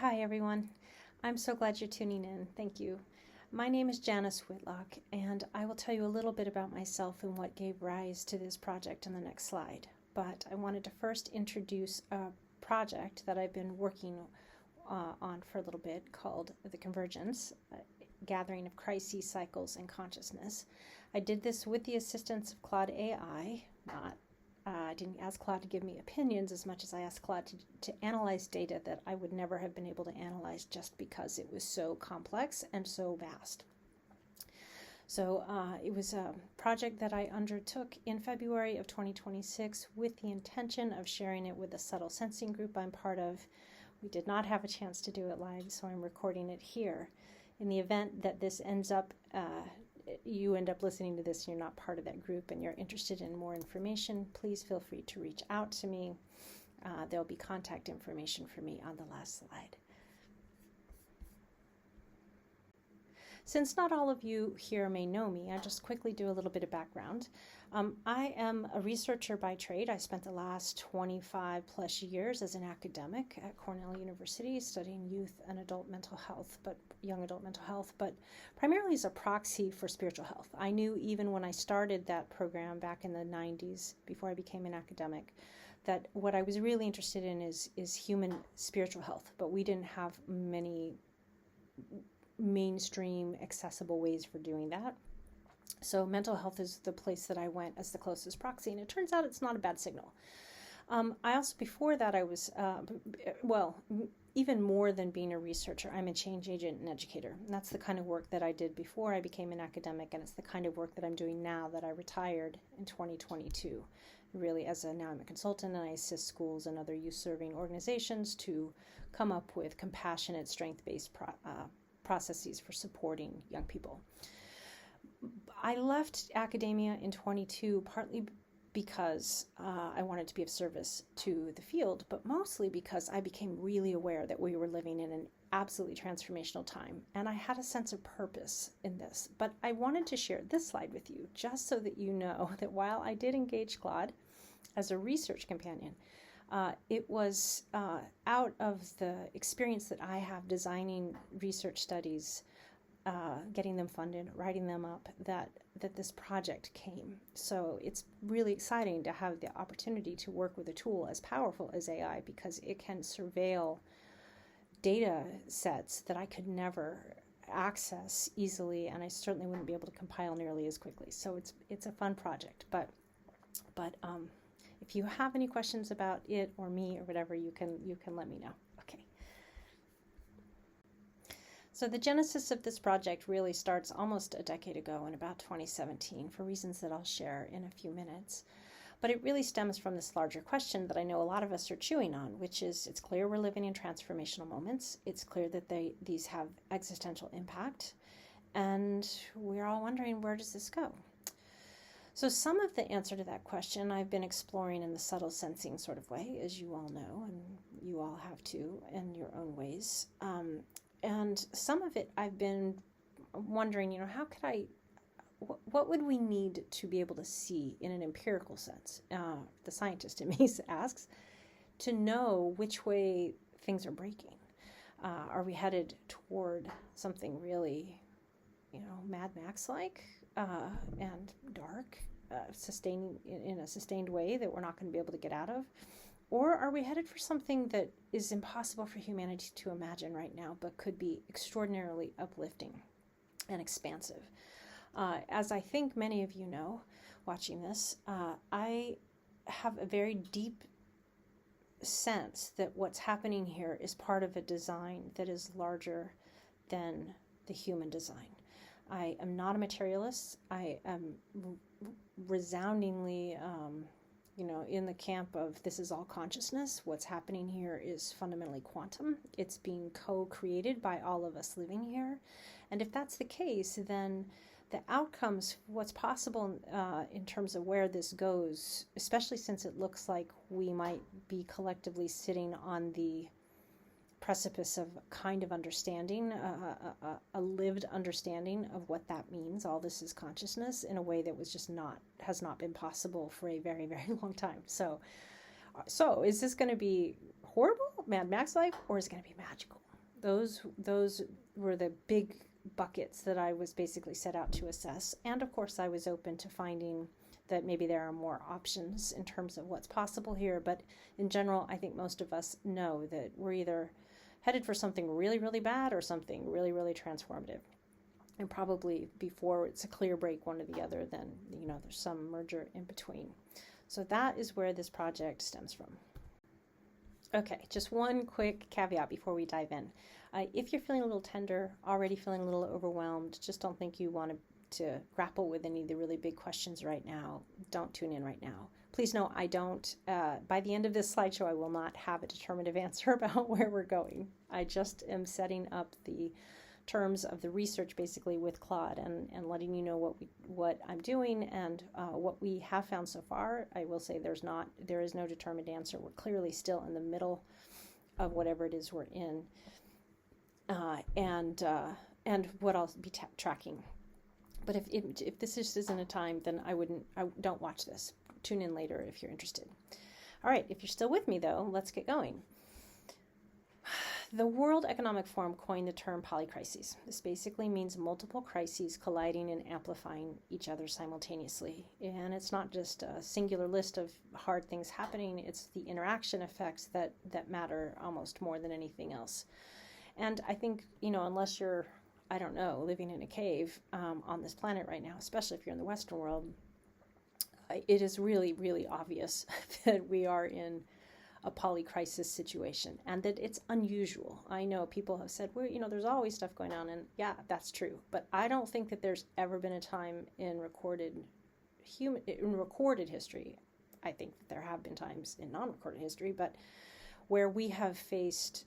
Hi, everyone. I'm so glad you're tuning in. Thank you. My name is Janice Whitlock, and I will tell you a little bit about myself and what gave rise to this project in the next slide. But I wanted to first introduce a project that I've been working on for a little bit called the Convergence, Gathering of Crises, Cycles, and Consciousness. I did this with the assistance of Claude AI. I didn't ask Claude to give me opinions as much as I asked Claude to analyze data that I would never have been able to analyze just because it was so complex and so vast. So it was a project that I undertook in February of 2026 with the intention of sharing it with the subtle sensing group I'm part of. We did not have a chance to do it live, so I'm recording it here. In the event that this ends up, you end up listening to this and you're not part of that group and you're interested in more information, please feel free to reach out to me. There'll be contact information for me on the last slide. Since not all of you here may know me, I'll just quickly do a little bit of background. I am a researcher by trade. I spent the last 25 plus years as an academic at Cornell University studying youth and adult mental health, but young adult mental health, but primarily as a proxy for spiritual health. I knew even when I started that program back in the 90s, before I became an academic, that what I was really interested in is human spiritual health, but we didn't have many mainstream accessible ways for doing that. So mental health is the place that I went as the closest proxy, and it turns out it's not a bad signal. I also, before that, I was, even more than being a researcher, I'm a change agent and educator. And that's the kind of work that I did before I became an academic, and it's the kind of work that I'm doing now that I retired in 2022. Really, now I'm a consultant, and I assist schools and other youth-serving organizations to come up with compassionate, strength-based processes for supporting young people. I left academia in 22 partly because I wanted to be of service to the field, but mostly because I became really aware that we were living in an absolutely transformational time, and I had a sense of purpose in this. But I wanted to share this slide with you just so that you know that while I did engage Claude as a research companion, it was out of the experience that I have designing research studies, getting them funded, writing them up, that this project came. So it's really exciting to have the opportunity to work with a tool as powerful as AI, because it can surveil data sets that I could never access easily, and I certainly wouldn't be able to compile nearly as quickly. So it's a fun project, but if you have any questions about it or me or whatever, you can let me know. Okay. So the genesis of this project really starts almost a decade ago in about 2017 for reasons that I'll share in a few minutes. But it really stems from this larger question that I know a lot of us are chewing on, which is it's clear we're living in transformational moments. It's clear that these have existential impact. And we're all wondering, where does this go? So some of the answer to that question I've been exploring in the subtle sensing sort of way, as you all know, and you all have too in your own ways. And some of it I've been wondering, how could what would we need to be able to see in an empirical sense? The scientist in me asks, to know which way things are breaking. Are we headed toward something really, Mad Max-like and dark, sustaining in a sustained way that we're not going to be able to get out of? Or are we headed for something that is impossible for humanity to imagine right now, but could be extraordinarily uplifting and expansive? As I think many of you know, watching this, I have a very deep sense that what's happening here is part of a design that is larger than the human design. I am not a materialist. I am resoundingly in the camp of this is all consciousness. What's happening here is fundamentally quantum. It's being co-created by all of us living here. And if that's the case, then the outcomes, what's possible in terms of where this goes, especially since it looks like we might be collectively sitting on the precipice of kind of understanding, a lived understanding of what that means. All this is consciousness in a way that was has not been possible for a very, very long time. So is this going to be horrible, Mad Max-like, or is it going to be magical? Those were the big buckets that I was basically set out to assess. And of course, I was open to finding that maybe there are more options in terms of what's possible here. But in general, I think most of us know that we're either headed for something really, really bad or something really, really transformative. And probably before it's a clear break one or the other, then, there's some merger in between. So that is where this project stems from. Okay, just one quick caveat before we dive in. If you're feeling a little tender, already feeling a little overwhelmed, just don't think you want to grapple with any of the really big questions right now, don't tune in right now. Please know I don't, by the end of this slideshow, I will not have a determinative answer about where we're going. I just am setting up the terms of the research basically with Claude and letting you know what I'm doing and what we have found so far. I will say there is no determined answer. We're clearly still in the middle of whatever it is we're in, and what I'll be tracking. But if this just isn't a time, then I don't watch this. Tune in later if you're interested. All right, if you're still with me though, let's get going. The World Economic Forum coined the term polycrises. This basically means multiple crises colliding and amplifying each other simultaneously. And it's not just a singular list of hard things happening, it's the interaction effects that matter almost more than anything else. And I think, unless you're, living in a cave on this planet right now, especially if you're in the Western world, it is really, really obvious that we are in a polycrisis situation and that it's unusual. I know people have said, well, there's always stuff going on, and yeah, that's true. But I don't think that there's ever been a time in recorded history. I think that there have been times in non-recorded history, but where we have faced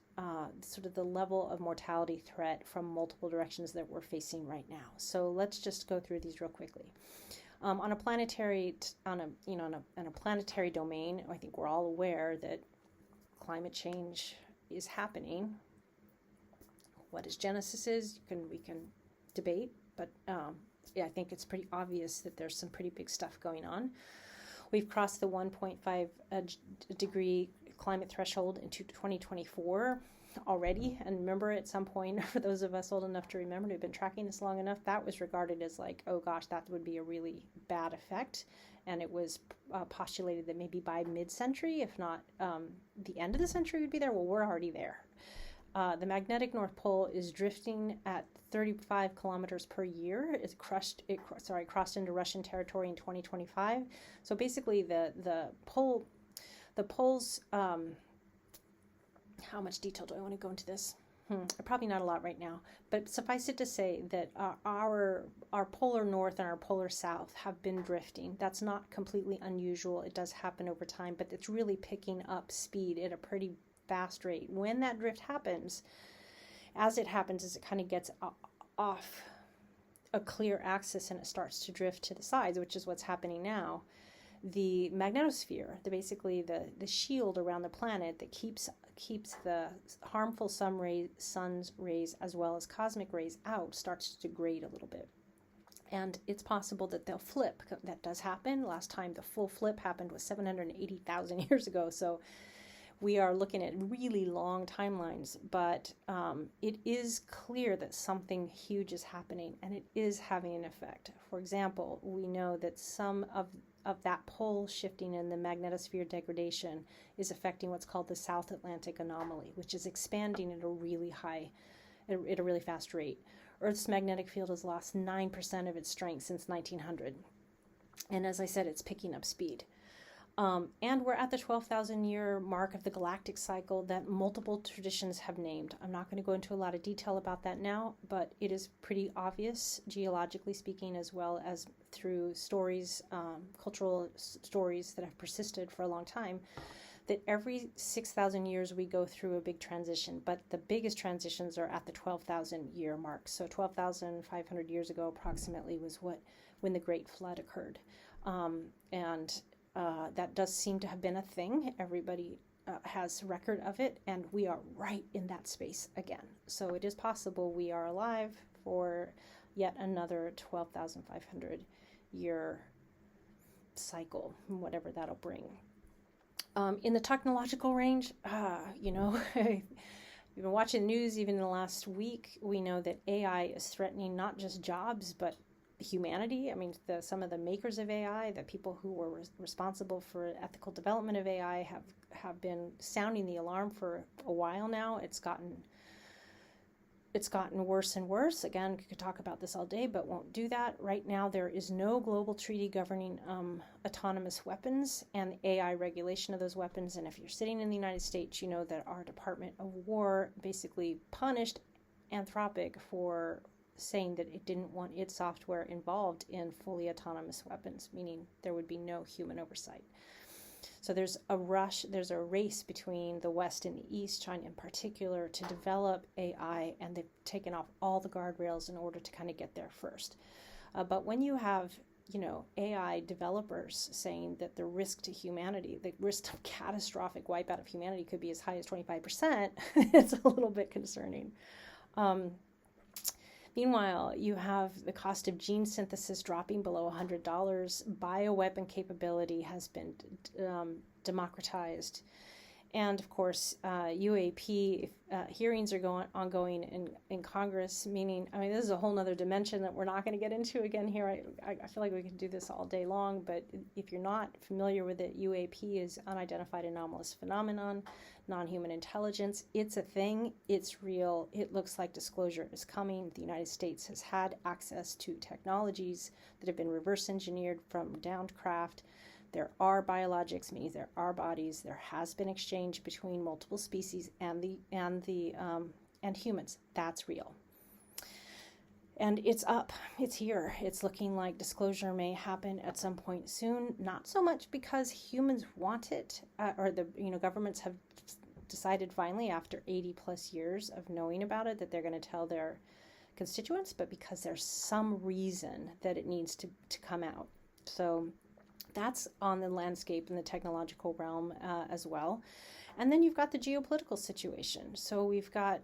sort of the level of mortality threat from multiple directions that we're facing right now. So let's just go through these real quickly. On a planetary domain, I think we're all aware that climate change is happening. What its genesis is, we can debate, but I think it's pretty obvious that there's some pretty big stuff going on. We've crossed the 1.5 degree climate threshold in 2024 already, and remember, at some point, for those of us old enough to remember, who've been tracking this long enough, that was regarded as like, oh gosh, that would be a really bad effect, and it was postulated that maybe by mid-century, if not the end of the century, would be there. Well, we're already there. The magnetic North Pole is drifting at 35 kilometers per year. It crossed into Russian territory in 2025. So basically, the poles. How much detail do I want to go into this? Probably not a lot right now, but suffice it to say that our polar north and our polar south have been drifting. That's not completely unusual. It does happen over time, but it's really picking up speed at a pretty fast rate. When that drift happens, as it kind of gets off a clear axis and it starts to drift to the sides, which is what's happening now, the magnetosphere, basically the shield around the planet that keeps the harmful sun's rays as well as cosmic rays out, starts to degrade a little bit. And it's possible that they'll flip. That does happen. Last time the full flip happened was 780,000 years ago. So we are looking at really long timelines, but it is clear that something huge is happening, and it is having an effect. For example, we know that some of that pole shifting and the magnetosphere degradation is affecting what's called the South Atlantic anomaly, which is expanding at a really fast rate. Earth's magnetic field has lost 9% of its strength since 1900. And as I said, it's picking up speed. And we're at the 12,000-year mark of the galactic cycle that multiple traditions have named. I'm not going to go into a lot of detail about that now, but it is pretty obvious, geologically speaking, as well as through stories, cultural stories that have persisted for a long time, that every 6,000 years we go through a big transition, but the biggest transitions are at the 12,000-year mark. So 12,500 years ago approximately was when the Great Flood occurred. That does seem to have been a thing. Everybody has record of it, and we are right in that space again. So it is possible we are alive for yet another 12,500 year cycle, whatever that'll bring. In the technological range, we've been watching the news even in the last week. We know that AI is threatening not just jobs, but humanity. I mean, some of the makers of AI, the people who were responsible for ethical development of AI have been sounding the alarm for a while now. It's gotten worse and worse. Again, we could talk about this all day, but won't do that. Right now, there is no global treaty governing autonomous weapons and AI regulation of those weapons. And if you're sitting in the United States, you know that our Department of War basically punished Anthropic for saying that it didn't want its software involved in fully autonomous weapons, meaning there would be no human oversight. So there's a race between the West and the East, China in particular, to develop AI, and they've taken off all the guardrails in order to kind of get there first. But when you have, AI developers saying that the risk to humanity, the risk of catastrophic wipeout of humanity could be as high as 25%, it's a little bit concerning. Meanwhile, you have the cost of gene synthesis dropping below $100. Bioweapon capability has been democratized. And of course, UAP hearings are ongoing in Congress, meaning, this is a whole other dimension that we're not going to get into again here. I feel like we can do this all day long, but if you're not familiar with it, UAP is unidentified anomalous phenomenon, non-human intelligence. It's a thing. It's real. It looks like disclosure is coming. The United States has had access to technologies that have been reverse engineered from downed craft. There are biologics, meaning there are bodies. There has been exchange between multiple species and humans. That's real. And it's up. It's here. It's looking like disclosure may happen at some point soon. Not so much because humans want it, or the governments have decided finally after 80 plus years of knowing about it that they're going to tell their constituents, but because there's some reason that it needs to come out. So that's on the landscape in the technological realm as well. And then you've got the geopolitical situation. So we've got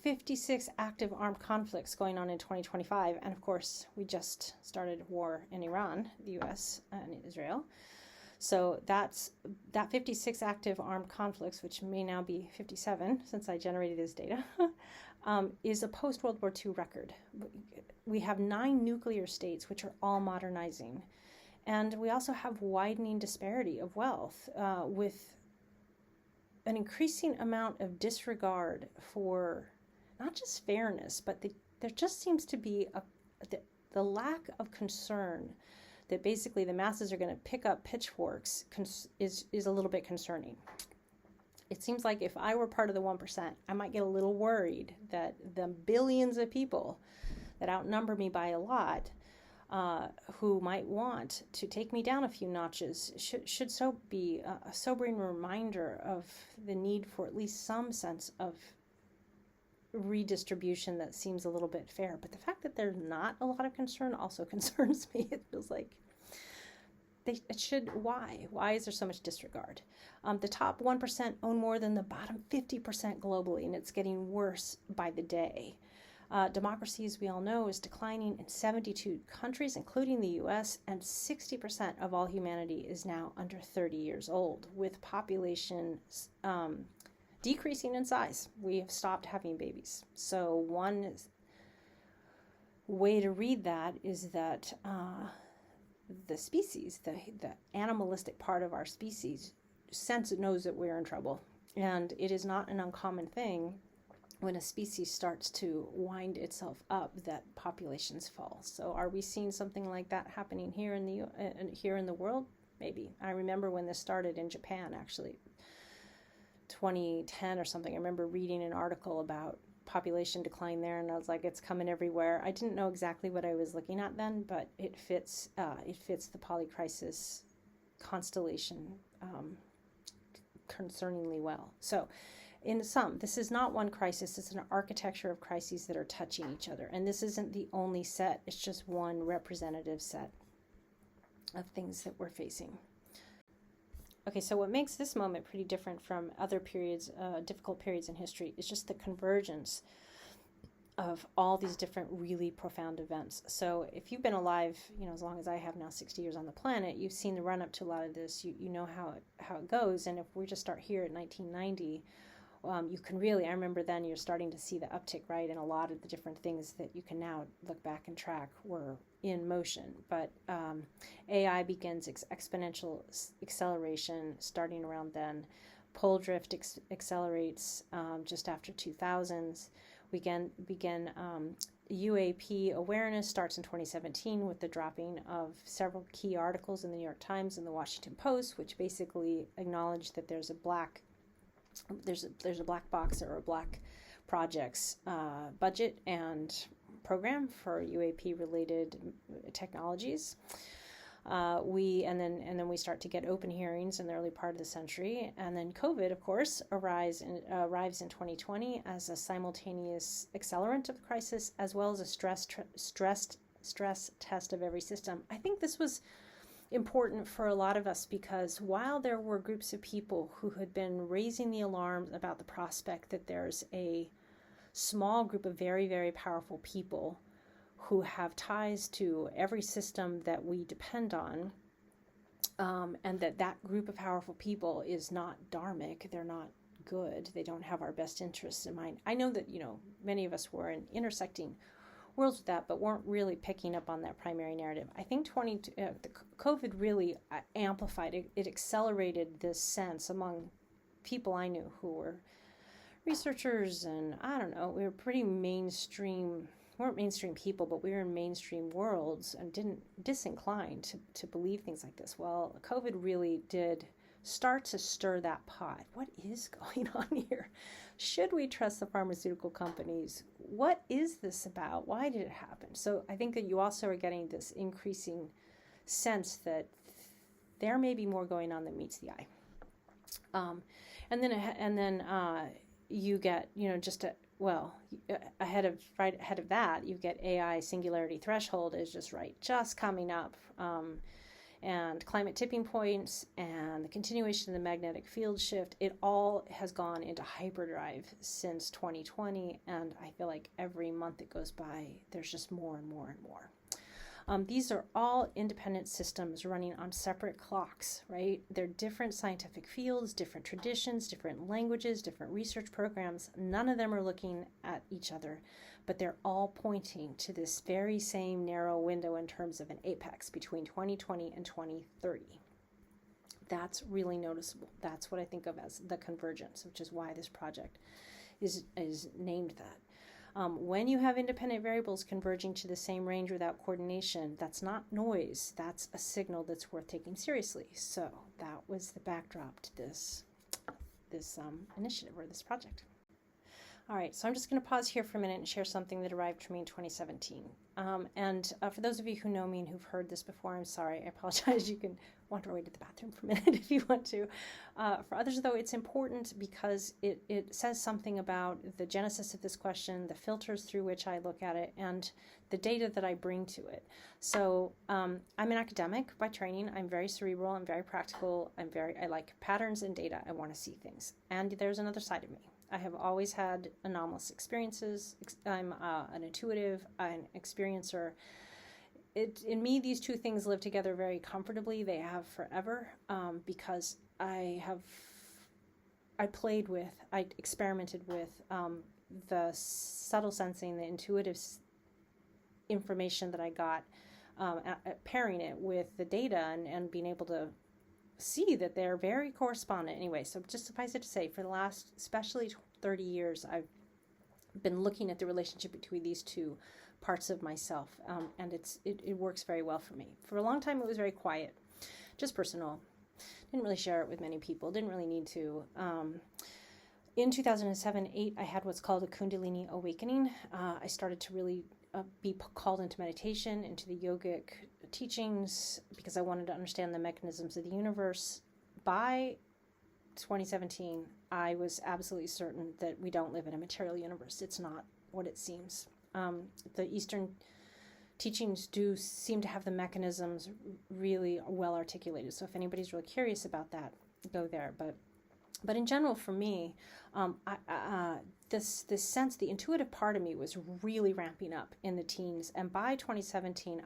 56 active armed conflicts going on in 2025. And of course, we just started war in Iran, the US and Israel. So that 56 active armed conflicts, which may now be 57 since I generated this data, is a post-World War II record. We have 9 nuclear states, which are all modernizing. And we also have widening disparity of wealth with an increasing amount of disregard for not just fairness, but there just seems to be the lack of concern that basically the masses are going to pick up pitchforks is a little bit concerning. It seems like if I were part of the 1%, I might get a little worried that the billions of people that outnumber me by a lot, who might want to take me down a few notches, should so be a sobering reminder of the need for at least some sense of redistribution that seems a little bit fair. But the fact that there's not a lot of concern also concerns me. It feels like why is there so much disregard? The top 1% own more than the bottom 50% globally, and it's getting worse by the day. Democracy, as we all know, is declining in 72 countries, including the US, and 60% of all humanity is now under 30 years old, with population decreasing in size. We have stopped having babies. So one way to read that is that the species, the animalistic part of our species, knows that we're in trouble. And it is not an uncommon thing when a species starts to wind itself up that populations fall. So are we seeing something like that happening here in the world? Maybe. I remember when this started in Japan, actually, 2010 or something. I remember reading an article about population decline there, and I was like, it's coming everywhere. I didn't know exactly what I was looking at then, but it fits the polycrisis constellation concerningly well. So in sum, this is not one crisis. It's an architecture of crises that are touching each other. And this isn't the only set. It's just one representative set of things that we're facing. Okay, so what makes this moment pretty different from other periods, difficult periods in history, is just the convergence of all these different really profound events. So if you've been alive, as long as I have now, 60 years on the planet, you've seen the run up to a lot of this. You know how it goes. And if we just start here at 1990, you can really, I remember then you're starting to see the uptick, right? And a lot of the different things that you can now look back and track were in motion. But AI begins exponential acceleration starting around then. Pole drift accelerates just after 2000s. We begin UAP awareness starts in 2017 with the dropping of several key articles in the New York Times and the Washington Post, which basically acknowledge that there's a black box or a black projects budget and program for UAP related technologies. And then we start to get open hearings in the early part of the century, and then COVID, of course, arrives in 2020 as a simultaneous accelerant of the crisis, as well as a stress test of every system. I think this was important for a lot of us because while there were groups of people who had been raising the alarm about the prospect that there's a small group of very, very powerful people who have ties to every system that we depend on, and that group of powerful people is not dharmic, they're not good, they don't have our best interests in mind. I know that, many of us were in intersecting worlds with that, but weren't really picking up on that primary narrative. I think the COVID really amplified it. It accelerated this sense among people I knew who were researchers, and I don't know, we were pretty mainstream. We weren't mainstream people, but we were in mainstream worlds and disinclined to believe things like this. Well, COVID really did start to stir that pot. What is going on here? Should we trust the pharmaceutical companies? What is this about? Why did it happen? So I think that you also are getting this increasing sense that there may be more going on than meets the eye. And then you get, right ahead of that, you get AI singularity threshold is just coming up, and climate tipping points and the continuation of the magnetic field shift. It all has gone into hyperdrive since 2020, and I feel like every month that goes by, there's just more and more and more. These are all independent systems running on separate clocks, right? They're different scientific fields, different traditions, different languages, different research programs. None of them are looking at each other, but they're all pointing to this very same narrow window in terms of an apex between 2020 and 2030. That's really noticeable. That's what I think of as the convergence, which is why this project is named that. When you have independent variables converging to the same range without coordination, that's not noise. That's a signal that's worth taking seriously. So that was the backdrop to this initiative or this project. All right, so I'm just going to pause here for a minute and share something that arrived for me in 2017. For those of you who know me and who've heard this before, I'm sorry. I apologize. You can wander away to the bathroom for a minute if you want to. For others, though, it's important because it says something about the genesis of this question, the filters through which I look at it, and the data that I bring to it. So I'm an academic by training. I'm very cerebral. I'm very practical. I like patterns and data. I want to see things. And there's another side of me. I have always had anomalous experiences. I'm an intuitive, an experiencer. In me, these two things live together very comfortably. They have forever, because I experimented with the subtle sensing, the intuitive information that I got, pairing it with the data and being able to see that they're very correspondent anyway. So just suffice it to say, for the last especially 30 years, I've been looking at the relationship between these two parts of myself, and it works very well for me. For a long time, it was very quiet, just personal. Didn't really share it with many people, didn't really need to. In 2007-8, I had what's called a Kundalini awakening. I started to really be called into meditation, into the yogic teachings, because I wanted to understand the mechanisms of the universe. By 2017, I was absolutely certain that we don't live in a material universe. It's not what it seems. The Eastern teachings do seem to have the mechanisms really well articulated. So if anybody's really curious about that, go there. But in general, for me, this sense, the intuitive part of me was really ramping up in the teens. And by 2017,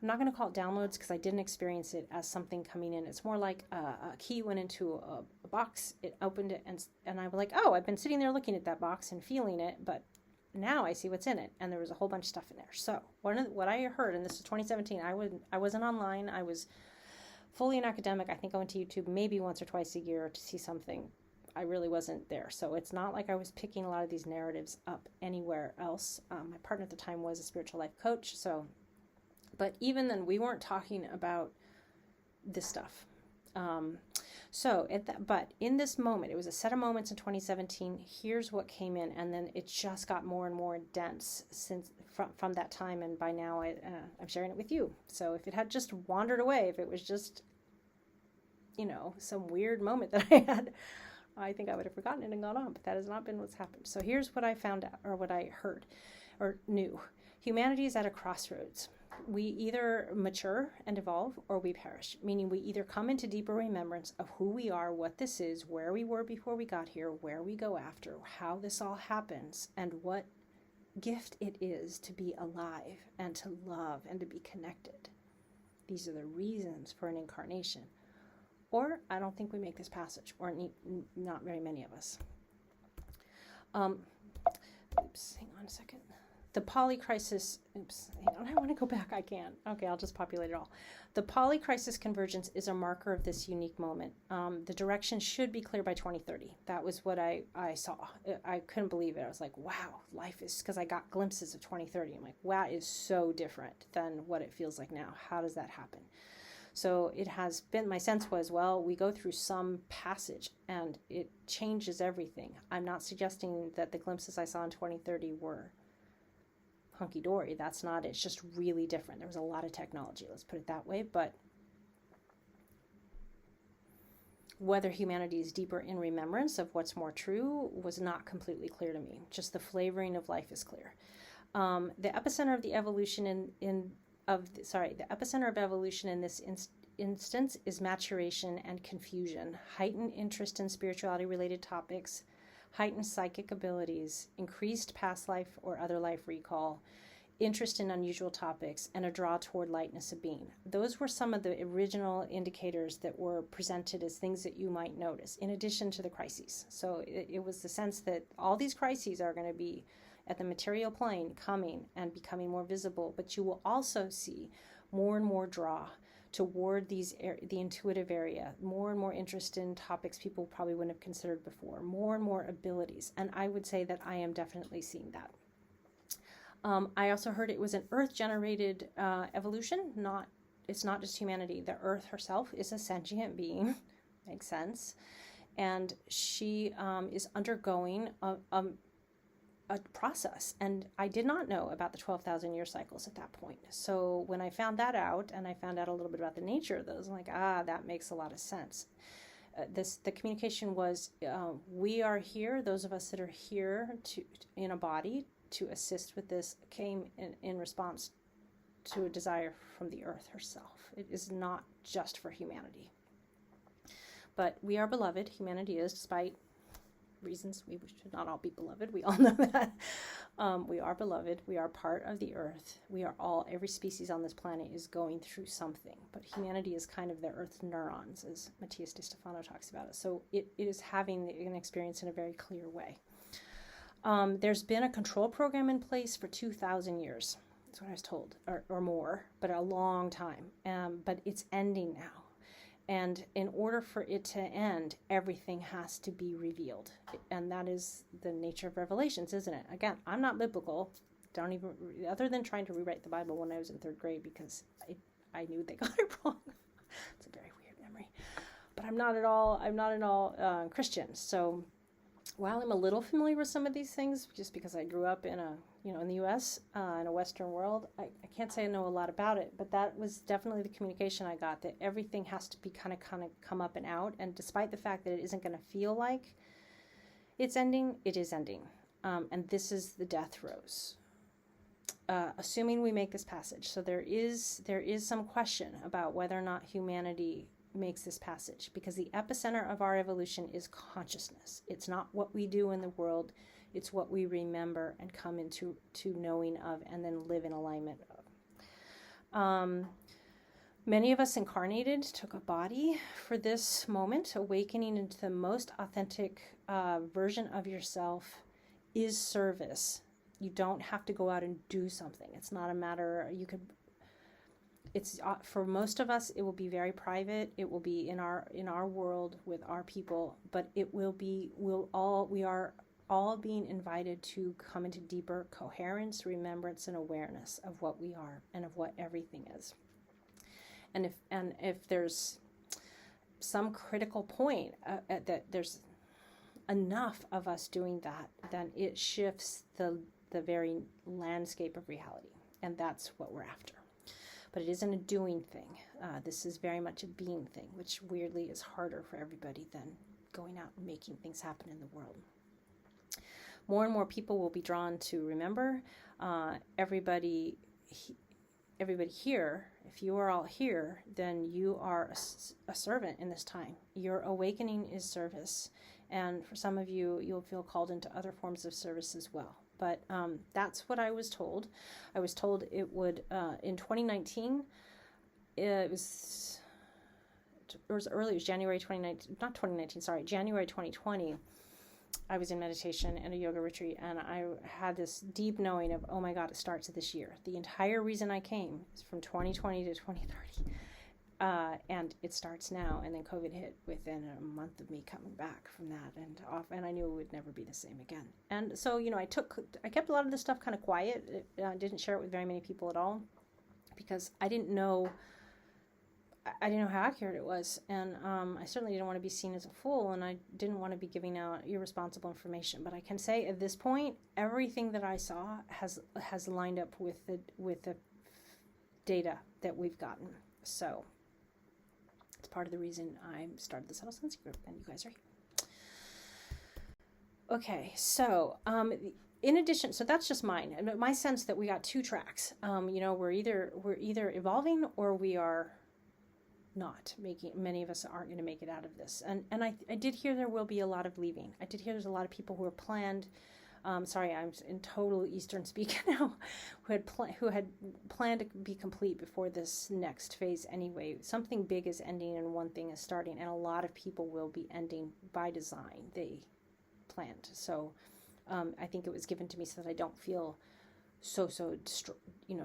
I'm not going to call it downloads because I didn't experience it as something coming in. It's more like a key went into a box, it opened it, and I was like, oh, I've been sitting there looking at that box and feeling it, but now I see what's in it, and there was a whole bunch of stuff in there. So what I heard, and this is 2017, I wasn't online, I was fully an academic. I think I went to YouTube maybe once or twice a year to see something. I really wasn't there. So it's not like I was picking a lot of these narratives up anywhere else. My partner at the time was a spiritual life coach. But even then, we weren't talking about this stuff. But in this moment, it was a set of moments in 2017. Here's what came in, and then it just got more and more dense from that time. And by now, I'm sharing it with you. So if it had just wandered away, if it was just, some weird moment that I had, I think I would have forgotten it and gone on. But that has not been what's happened. So here's what I found out, or what I heard, or knew. Humanity is at a crossroads. We either mature and evolve, or we perish, meaning we either come into deeper remembrance of who we are, what this is, where we were before we got here, where we go after, how this all happens, and what gift it is to be alive and to love and to be connected. These are the reasons for an incarnation. Or I don't think we make this passage, or not very many of us. Hang on a second. The polycrisis, hang on, I want to go back, I can. Okay, I'll just populate it all. The polycrisis convergence is a marker of this unique moment. The direction should be clear by 2030. That was what I saw. I couldn't believe it. I was like, wow, life is, because I got glimpses of 2030. I'm like, wow, it is so different than what it feels like now. How does that happen? So it has been, my sense was, well, we go through some passage and it changes everything. I'm not suggesting that the glimpses I saw in 2030 were hunky-dory. That's not it. It's just really different. There was a lot of technology, let's put it that way. But whether humanity is deeper in remembrance of what's more true was not completely clear to me. Just the flavoring of life is clear. The epicenter of the evolution the epicenter of evolution in this instance is maturation and confusion, heightened interest in spirituality-related topics, heightened psychic abilities, increased past life or other life recall, interest in unusual topics, and a draw toward lightness of being. Those were some of the original indicators that were presented as things that you might notice, in addition to the crises. So it was the sense that all these crises are going to be at the material plane coming and becoming more visible, but you will also see more and more draw toward the intuitive area, more and more interest in topics people probably wouldn't have considered before, more and more abilities. And I would say that I am definitely seeing that. I also heard it was an earth-generated evolution. It's not just humanity. The earth herself is a sentient being. Makes sense. And she is undergoing a process, and I did not know about the 12,000 year cycles at that point. So when I found that out, and I found out a little bit about the nature of those, I'm like, that makes a lot of sense. The communication was, we are here, those of us that are here in a body to assist with this, came in response to a desire from the earth herself. It is not just for humanity. But we are beloved, humanity is, despite reasons we should not all be beloved. We all know that. We are beloved. We are part of the earth. Every species on this planet is going through something, but humanity is kind of the earth's neurons, as Matthias Di Stefano talks about it. So it is having an experience in a very clear way. There's been a control program in place for 2,000 years. That's what I was told, or more, but a long time. But it's ending now. And in order for it to end, everything has to be revealed. And that is the nature of Revelations, isn't it? Again, I'm not biblical. Other than trying to rewrite the Bible when I was in 3rd grade because I knew they got it wrong. It's a very weird memory. But I'm not at all Christian. So while I'm a little familiar with some of these things, just because I grew up in in the U.S., in a Western world, I can't say I know a lot about it, but that was definitely the communication I got, that everything has to be kind of come up and out, and despite the fact that it isn't going to feel like it's ending, it is ending, and this is the death throes. Assuming we make this passage, so there is some question about whether or not humanity makes this passage, because the epicenter of our evolution is consciousness. It's not what we do in the world. It's what we remember and come into knowing of and then live in alignment Many of us incarnated, took a body for this moment. Awakening into the most authentic version of yourself is service. You don't have to go out and do something. It's not a matter, it's for most of us, it will be very private. It will be in our world with our people, but we are all being invited to come into deeper coherence, remembrance, and awareness of what we are and of what everything is. And if there's some critical point that there's enough of us doing that, then it shifts the very landscape of reality, and that's what we're after. But it isn't a doing thing. This is very much a being thing, which weirdly is harder for everybody than going out and making things happen in the world. More and more people will be drawn to remember. Everybody here, if you are all here, then you are a servant in this time. Your awakening is service. And for some of you, you'll feel called into other forms of service as well. But that's what I was told. I was told it would, in 2019, it was early, it was January 2019, not 2019, sorry, January 2020. I was in meditation and a yoga retreat, and I had this deep knowing of, oh my God, it starts this year. The entire reason I came is from 2020 to 2030. And it starts now, and then COVID hit within a month of me coming back from that and off, and I knew it would never be the same again. And so, I kept a lot of this stuff kind of quiet. I didn't share it with very many people at all, because I didn't know how accurate it was, and I certainly didn't want to be seen as a fool, and I didn't want to be giving out irresponsible information. But I can say at this point, everything that I saw has lined up with the data that we've gotten. So it's part of the reason I started the Subtle Sensing Group, and you guys are here. Okay, so in addition, so that's just mine. My sense that we got two tracks. We're either evolving or we are not making. Many of us aren't going to make it out of this. And I did hear there will be a lot of leaving. I did hear there's a lot of people who are planned. Sorry, I'm in total Eastern speak now, who had planned to be complete before this next phase anyway. Something big is ending and one thing is starting, and a lot of people will be ending by design. They planned. So I think it was given to me so that I don't feel so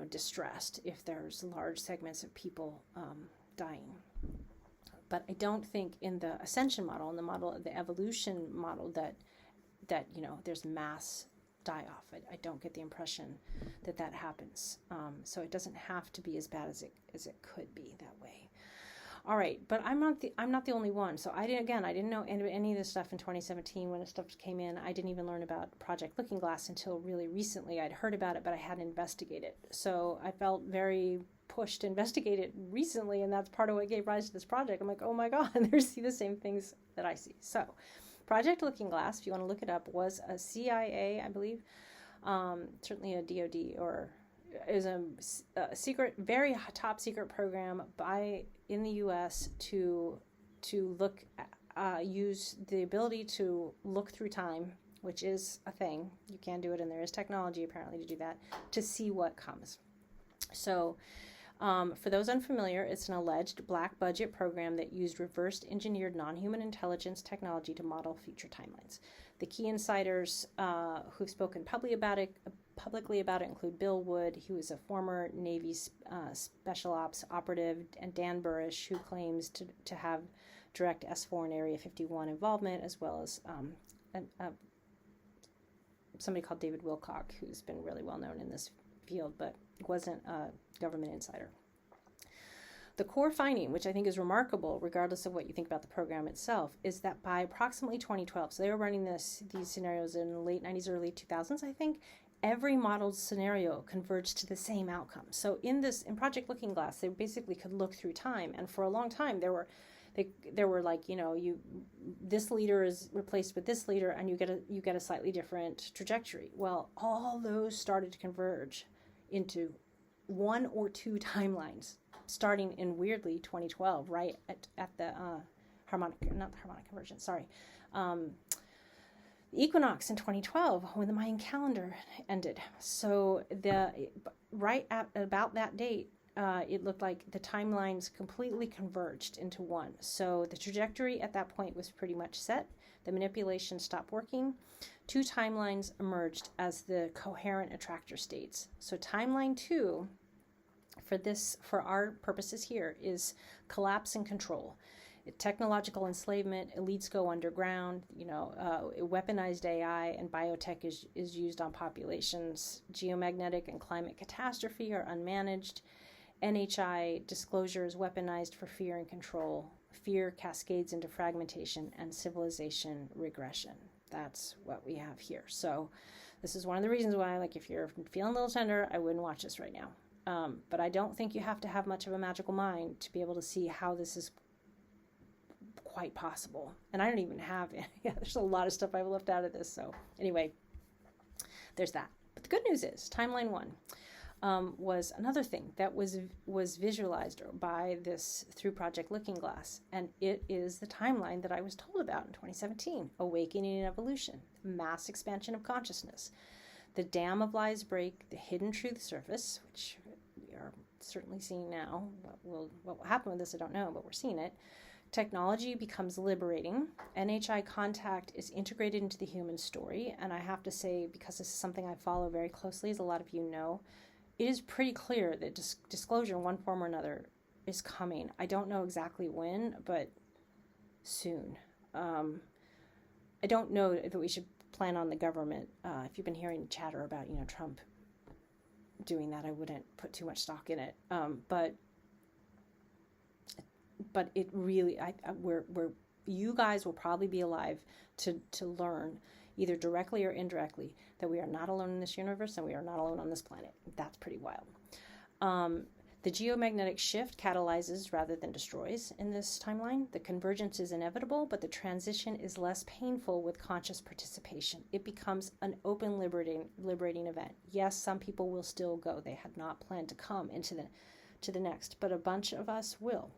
distressed if there's large segments of people dying. But I don't think in the ascension model, in the model of the evolution model, that there's mass die-off. I don't get the impression that happens. So it doesn't have to be as bad as it could be that way. All right, but I'm not the only one. So I didn't know any of this stuff in 2017 when the stuff came in. I didn't even learn about Project Looking Glass until really recently. I'd heard about it, but I hadn't investigated. So I felt very pushed to investigate it recently, and that's part of what gave rise to this project. I'm like, oh my God, they see the same things that I see. So Project Looking Glass, if you want to look it up, was a CIA, I believe, certainly a DoD, or is a secret, very top secret program in the U.S. to look, use the ability to look through time, which is a thing. You can do it, and there is technology apparently to do that, to see what comes. So for those unfamiliar, it's an alleged black budget program that used reverse engineered non-human intelligence technology to model future timelines. The key insiders who've spoken publicly about it include Bill Wood, who is a former Navy special ops operative, and Dan Burrish, who claims to have direct S4 and Area 51 involvement, as well as somebody called David Wilcock, who's been really well known in this field, but wasn't a government insider. The core finding, which I think is remarkable, regardless of what you think about the program itself, is that by approximately 2012, so they were running these scenarios in the late 90s, early 2000s, I think, every modeled scenario converged to the same outcome. So in Project Looking Glass, they basically could look through time, and for a long time there were like, this leader is replaced with this leader, and you get a slightly different trajectory. Well, all those started to converge into one or two timelines, starting in weirdly 2012, right at the convergence, the equinox in 2012, when the Mayan calendar ended. So right at about that date, it looked like the timelines completely converged into one. So the trajectory at that point was pretty much set. The manipulation stopped working. Two timelines emerged as the coherent attractor states. So timeline 2, for our purposes here, is collapse and control. Technological enslavement, elites go underground, weaponized AI and biotech is used on populations. Geomagnetic and climate catastrophe are unmanaged. NHI disclosure is weaponized for fear and control. Fear cascades into fragmentation and civilization regression. That's what we have here. So this is one of the reasons why, like, if you're feeling a little tender, I wouldn't watch this right now. But I don't think you have to have much of a magical mind to be able to see how this is quite possible. And I don't even have any. There's a lot of stuff I've left out of this. So anyway, there's that. But the good news is timeline 1 was another thing that was visualized by this through Project Looking Glass, and it is the timeline that I was told about in 2017: awakening and evolution, mass expansion of consciousness, the dam of lies break, the hidden truth surface, which we are certainly seeing now. What will happen with this, I don't know, but we're seeing it. Technology becomes liberating. NHI contact is integrated into the human story, and I have to say, because this is something I follow very closely, as a lot of you know, it is pretty clear that disclosure in one form or another is coming. I don't know exactly when, but soon. I don't know that we should plan on the government. If you've been hearing chatter about, Trump doing that, I wouldn't put too much stock in it. But it really, you guys will probably be alive to learn, either directly or indirectly, that we are not alone in this universe and we are not alone on this planet. That's pretty wild. The geomagnetic shift catalyzes rather than destroys in this timeline. The convergence is inevitable, but the transition is less painful with conscious participation. It becomes an open, liberating event. Yes, some people will still go. They had not planned to come into the next, but a bunch of us will.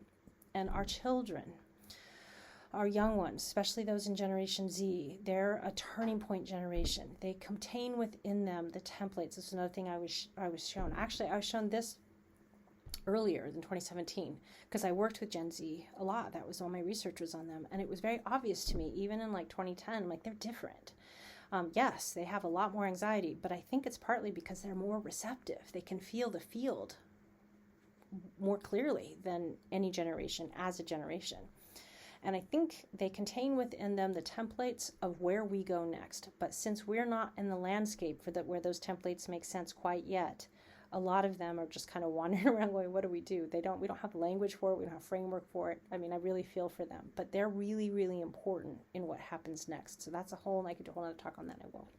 And our children, our young ones, especially those in Generation Z, they're a turning point generation. They contain within them the templates. This is another thing I was shown. Actually, I was shown this earlier than 2017 because I worked with Gen Z a lot. That was all my research was on them. And it was very obvious to me, even in 2010, they're different. Yes, they have a lot more anxiety, but I think it's partly because they're more receptive. They can feel the field more clearly than any generation as a generation. And I think they contain within them the templates of where we go next. But since we're not in the landscape where those templates make sense quite yet, a lot of them are just kind of wandering around going, what do? We don't have language for it. We don't have framework for it. I mean, I really feel for them, but they're really, really important in what happens next. So that's I could do a whole other talk on that. I will.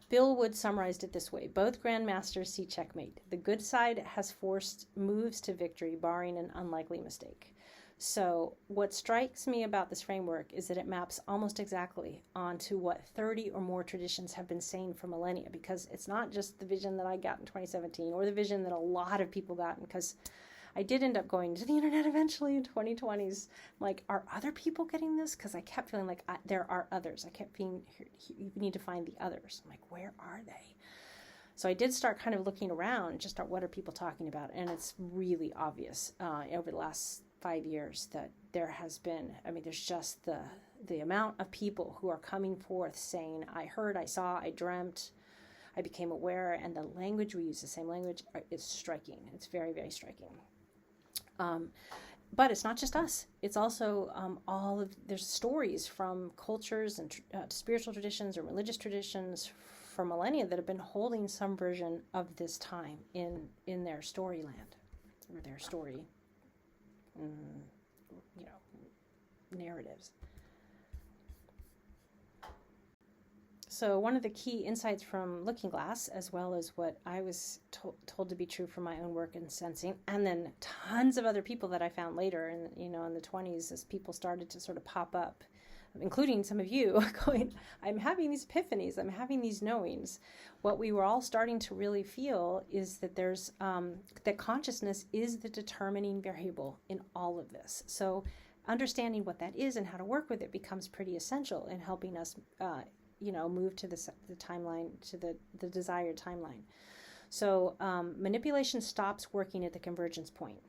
Bill Wood summarized it this way: both grandmasters see checkmate. The good side has forced moves to victory, barring an unlikely mistake. So what strikes me about this framework is that it maps almost exactly onto what 30 or more traditions have been saying for millennia, because it's not just the vision that I got in 2017 or the vision that a lot of people got, because I did end up going to the internet eventually in 2020s. Are other people getting this? Because I kept feeling like there are others. I kept being, you need to find the others. I'm like, where are they? So I did start kind of looking around and just start, what are people talking about? And it's really obvious over the last 5 years that there has been, there's just the amount of people who are coming forth saying, I heard, I saw, I dreamt, I became aware, and the language we use, the same language, is striking. It's very, very striking. But it's not just us. It's also there's stories from cultures and spiritual traditions or religious traditions for millennia that have been holding some version of this time in their storyland or their story, narratives. So one of the key insights from Looking Glass, as well as what I was told to be true from my own work in sensing, and then tons of other people that I found later in the 20s as people started to sort of pop up, including some of you going, I'm having these epiphanies, I'm having these knowings. What we were all starting to really feel is that there's that consciousness is the determining variable in all of this. So understanding what that is and how to work with it becomes pretty essential in helping us move to the timeline, to the desired timeline. So manipulation stops working at the convergence point.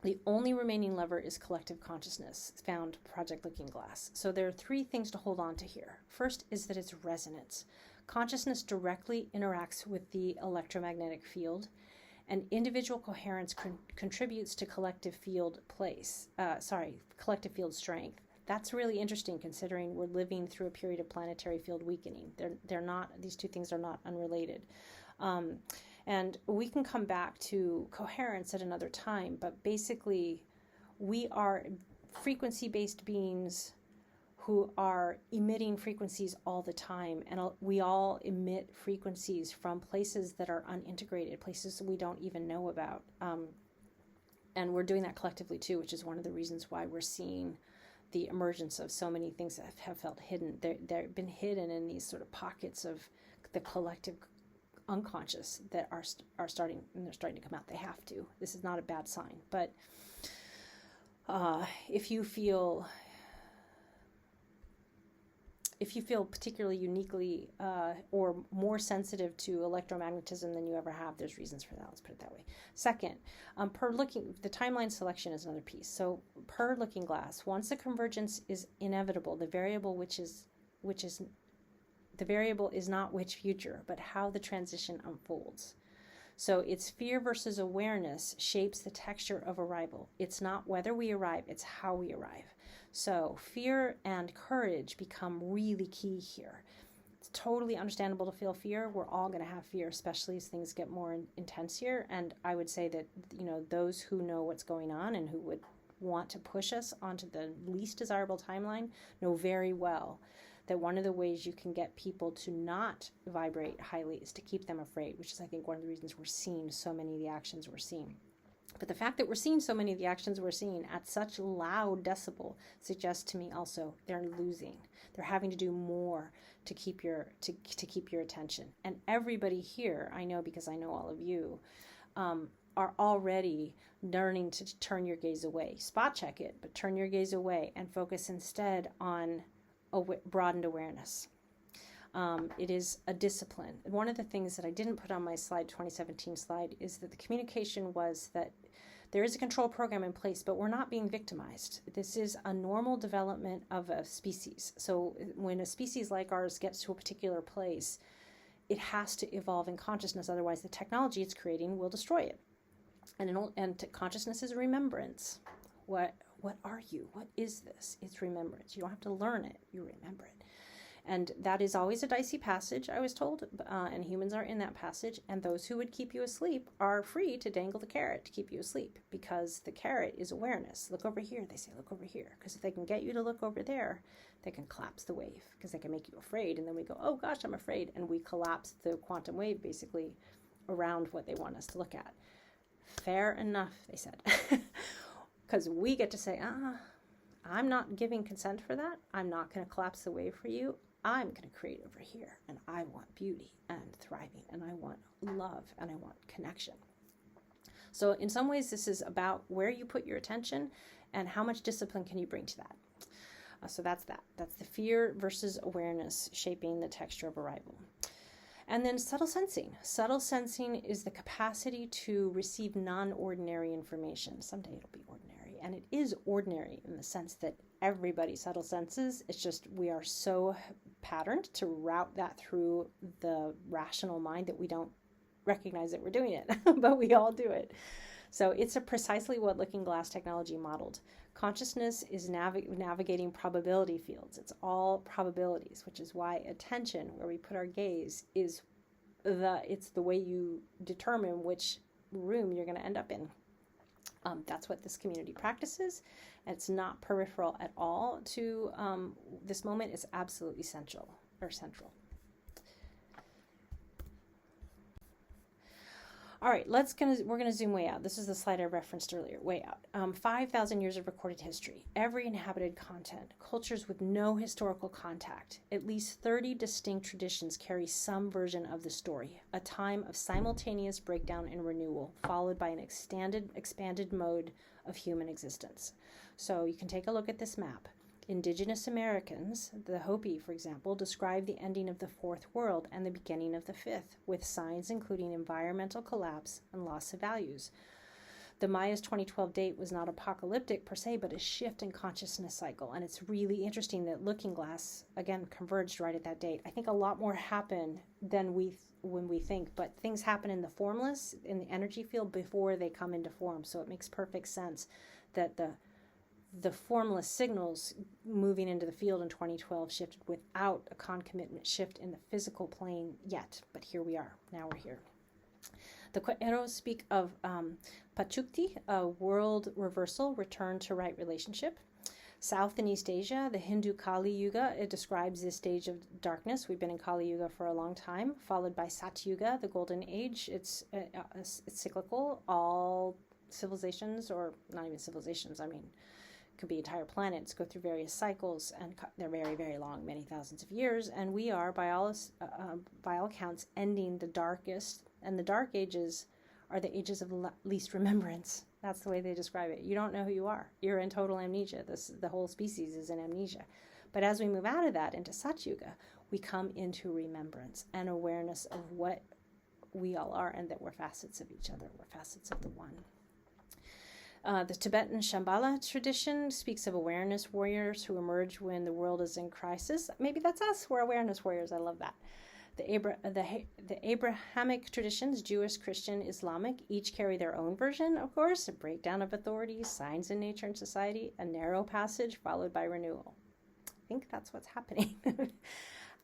The only remaining lever is collective consciousness, found Project Looking Glass. So there are three things to hold on to here. First is that it's resonance. Consciousness directly interacts with the electromagnetic field, and individual coherence contributes to collective field collective field strength. That's really interesting considering we're living through a period of planetary field weakening. They're not, these two things are not unrelated. And we can come back to coherence at another time, but basically we are frequency-based beings who are emitting frequencies all the time, and we all emit frequencies from places that are unintegrated, places we don't even know about. And we're doing that collectively too, which is one of the reasons why we're seeing the emergence of so many things that have felt hidden. They've been hidden in these sort of pockets of the collective unconscious that are starting, and they're starting to come out. They have to. This is not a bad sign, but if you feel particularly uniquely or more sensitive to electromagnetism than you ever have, there's reasons for that. Let's put it that way. Second, the timeline selection is another piece. So per Looking Glass, once the convergence is inevitable, the variable the variable is not which future, but how the transition unfolds. So it's fear versus awareness shapes the texture of arrival. It's not whether we arrive, it's how we arrive. So fear and courage become really key here. It's totally understandable to feel fear. We're all going to have fear, especially as things get more intense here. And I would say that, those who know what's going on and who would want to push us onto the least desirable timeline know very well that one of the ways you can get people to not vibrate highly is to keep them afraid, which is, I think, one of the reasons we're seeing so many of the actions we're seeing. But the fact that we're seeing so many of the actions we're seeing at such loud decibel suggests to me also they're losing. They're having to do more to keep your attention. And everybody here, I know because I know all of you, are already learning to turn your gaze away. Spot check it, but turn your gaze away and focus instead on broadened awareness. It is a discipline. One of the things that I didn't put on my 2017 slide is that the communication was that there is a control program in place, but we're not being victimized. This is a normal development of a species. So when a species like ours gets to a particular place, it has to evolve in consciousness. Otherwise, the technology it's creating will destroy it. And consciousness is remembrance. What are you? What is this? It's remembrance. You don't have to learn it. You remember it. And that is always a dicey passage, I was told, and humans are in that passage. And those who would keep you asleep are free to dangle the carrot to keep you asleep, because the carrot is awareness. Look over here. They say, look over here. Because if they can get you to look over there, they can collapse the wave, because they can make you afraid. And then we go, oh gosh, I'm afraid. And we collapse the quantum wave basically around what they want us to look at. Fair enough, they said. Because we get to say, I'm not giving consent for that. I'm not going to collapse the wave for you. I'm going to create over here. And I want beauty and thriving. And I want love. And I want connection. So in some ways, this is about where you put your attention and how much discipline can you bring to that. So that's that. That's the fear versus awareness shaping the texture of arrival. And then subtle sensing. Subtle sensing is the capacity to receive non-ordinary information. Someday it'll be ordinary. And it is ordinary in the sense that everybody subtle senses. It's just we are so patterned to route that through the rational mind that we don't recognize that we're doing it. But we all do it. So it's precisely what Looking Glass technology modeled. Consciousness is navigating probability fields. It's all probabilities, which is why attention, where we put our gaze, it's the way you determine which room you're going to end up in. That's what this community practices. It's not peripheral at all to this moment. It's absolutely central. All right, we're gonna zoom way out. This is the slide I referenced earlier, way out. 5,000 years of recorded history, every inhabited continent, cultures with no historical contact. At least 30 distinct traditions carry some version of the story, a time of simultaneous breakdown and renewal, followed by an expanded mode of human existence. So you can take a look at this map. Indigenous Americans, the Hopi, for example, describe the ending of the fourth world and the beginning of the fifth, with signs including environmental collapse and loss of values. The Maya's 2012 date was not apocalyptic per se, but a shift in consciousness cycle. And it's really interesting that Looking Glass, again, converged right at that date. I think a lot more happened than when we think, but things happen in the formless, in the energy field, before they come into form. So it makes perfect sense that the formless signals moving into the field in 2012 shifted without a concomitant shift in the physical plane yet. But here we are. Now we're here. The Queros speak of Pachukti, a world reversal, return to right relationship. South and East Asia, the Hindu Kali Yuga, it describes this stage of darkness. We've been in Kali Yuga for a long time, followed by Satyuga, the Golden Age. It's cyclical. All civilizations, or not even civilizations, I mean, it could be entire planets, go through various cycles, and they're very, very long, many thousands of years. And we are, by all accounts, ending the darkest. And the dark ages are the ages of least remembrance. That's the way they describe it. You don't know who you are. You're in total amnesia. The whole species is in amnesia. But as we move out of that into Satyuga, we come into remembrance and awareness of what we all are, and that we're facets of each other. We're facets of the one. The Tibetan Shambhala tradition speaks of awareness warriors who emerge when the world is in crisis. Maybe that's us. We're awareness warriors. I love that. The Abrahamic traditions, Jewish, Christian, Islamic, each carry their own version, of course, a breakdown of authority, signs in nature and society, a narrow passage followed by renewal. I think that's what's happening.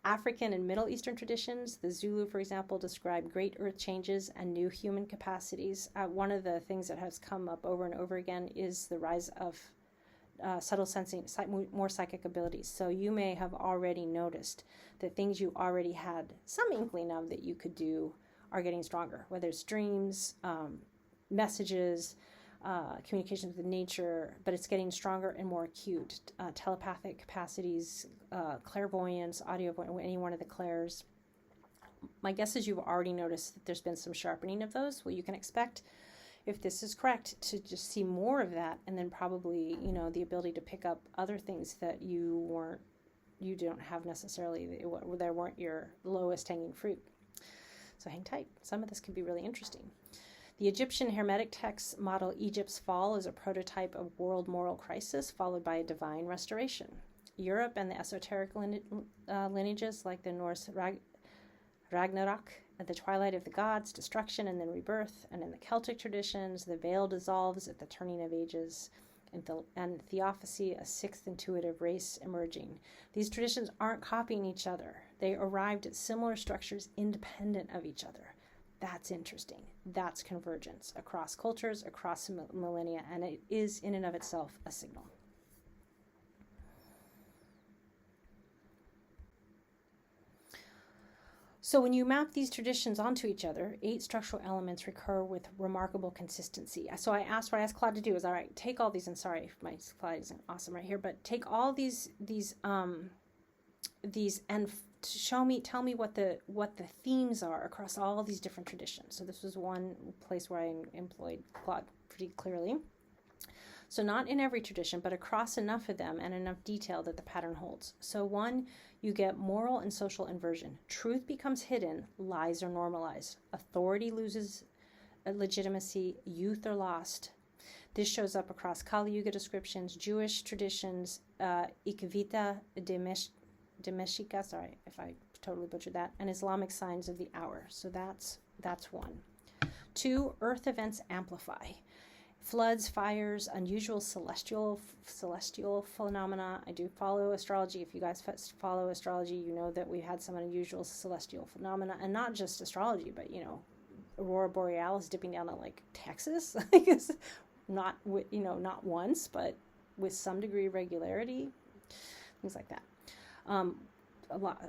African and Middle Eastern traditions, the Zulu, for example, describe great earth changes and new human capacities. One of the things that has come up over and over again is the rise of subtle sensing, more psychic abilities. So you may have already noticed that things you already had some inkling of that you could do are getting stronger, whether it's dreams, messages, communications with nature, but it's getting stronger and more acute. Telepathic capacities, clairvoyance, audio, any one of the clairs. My guess is you've already noticed that there's been some sharpening of those. Well, you can expect, if this is correct, to just see more of that, and then probably, the ability to pick up other things that you don't have necessarily, there weren't your lowest hanging fruit. So hang tight. Some of this could be really interesting. The Egyptian Hermetic texts model Egypt's fall as a prototype of world moral crisis, followed by a divine restoration. Europe and the esoteric lineages, like the Norse Ragnarok, at the twilight of the gods, destruction and then rebirth, and in the Celtic traditions, the veil dissolves at the turning of ages, and theosophy, a sixth intuitive race emerging. These traditions aren't copying each other. They arrived at similar structures independent of each other. That's interesting. That's convergence across cultures, across millennia, and it is in and of itself a signal. So when you map these traditions onto each other, 8 structural elements recur with remarkable consistency. So I asked Claude to do is, all right, take all these, and sorry if my slide isn't awesome right here, but take all these and tell me what the themes are across all these different traditions. So this was one place where I employed Claude pretty clearly. So not in every tradition, but across enough of them and enough detail that the pattern holds. So 1, you get moral and social inversion. Truth becomes hidden, lies are normalized. Authority loses legitimacy, youth are lost. This shows up across Kali Yuga descriptions, Jewish traditions, Ikvita Demeshika, sorry if I totally butchered that, and Islamic signs of the hour. So that's 1. 2, earth events amplify. Floods, fires, unusual celestial phenomena. I do follow astrology. If you guys follow astrology, you know that we had some unusual celestial phenomena, and not just astrology, but Aurora Borealis dipping down to like Texas. I guess not once, but with some degree of regularity. Things like that.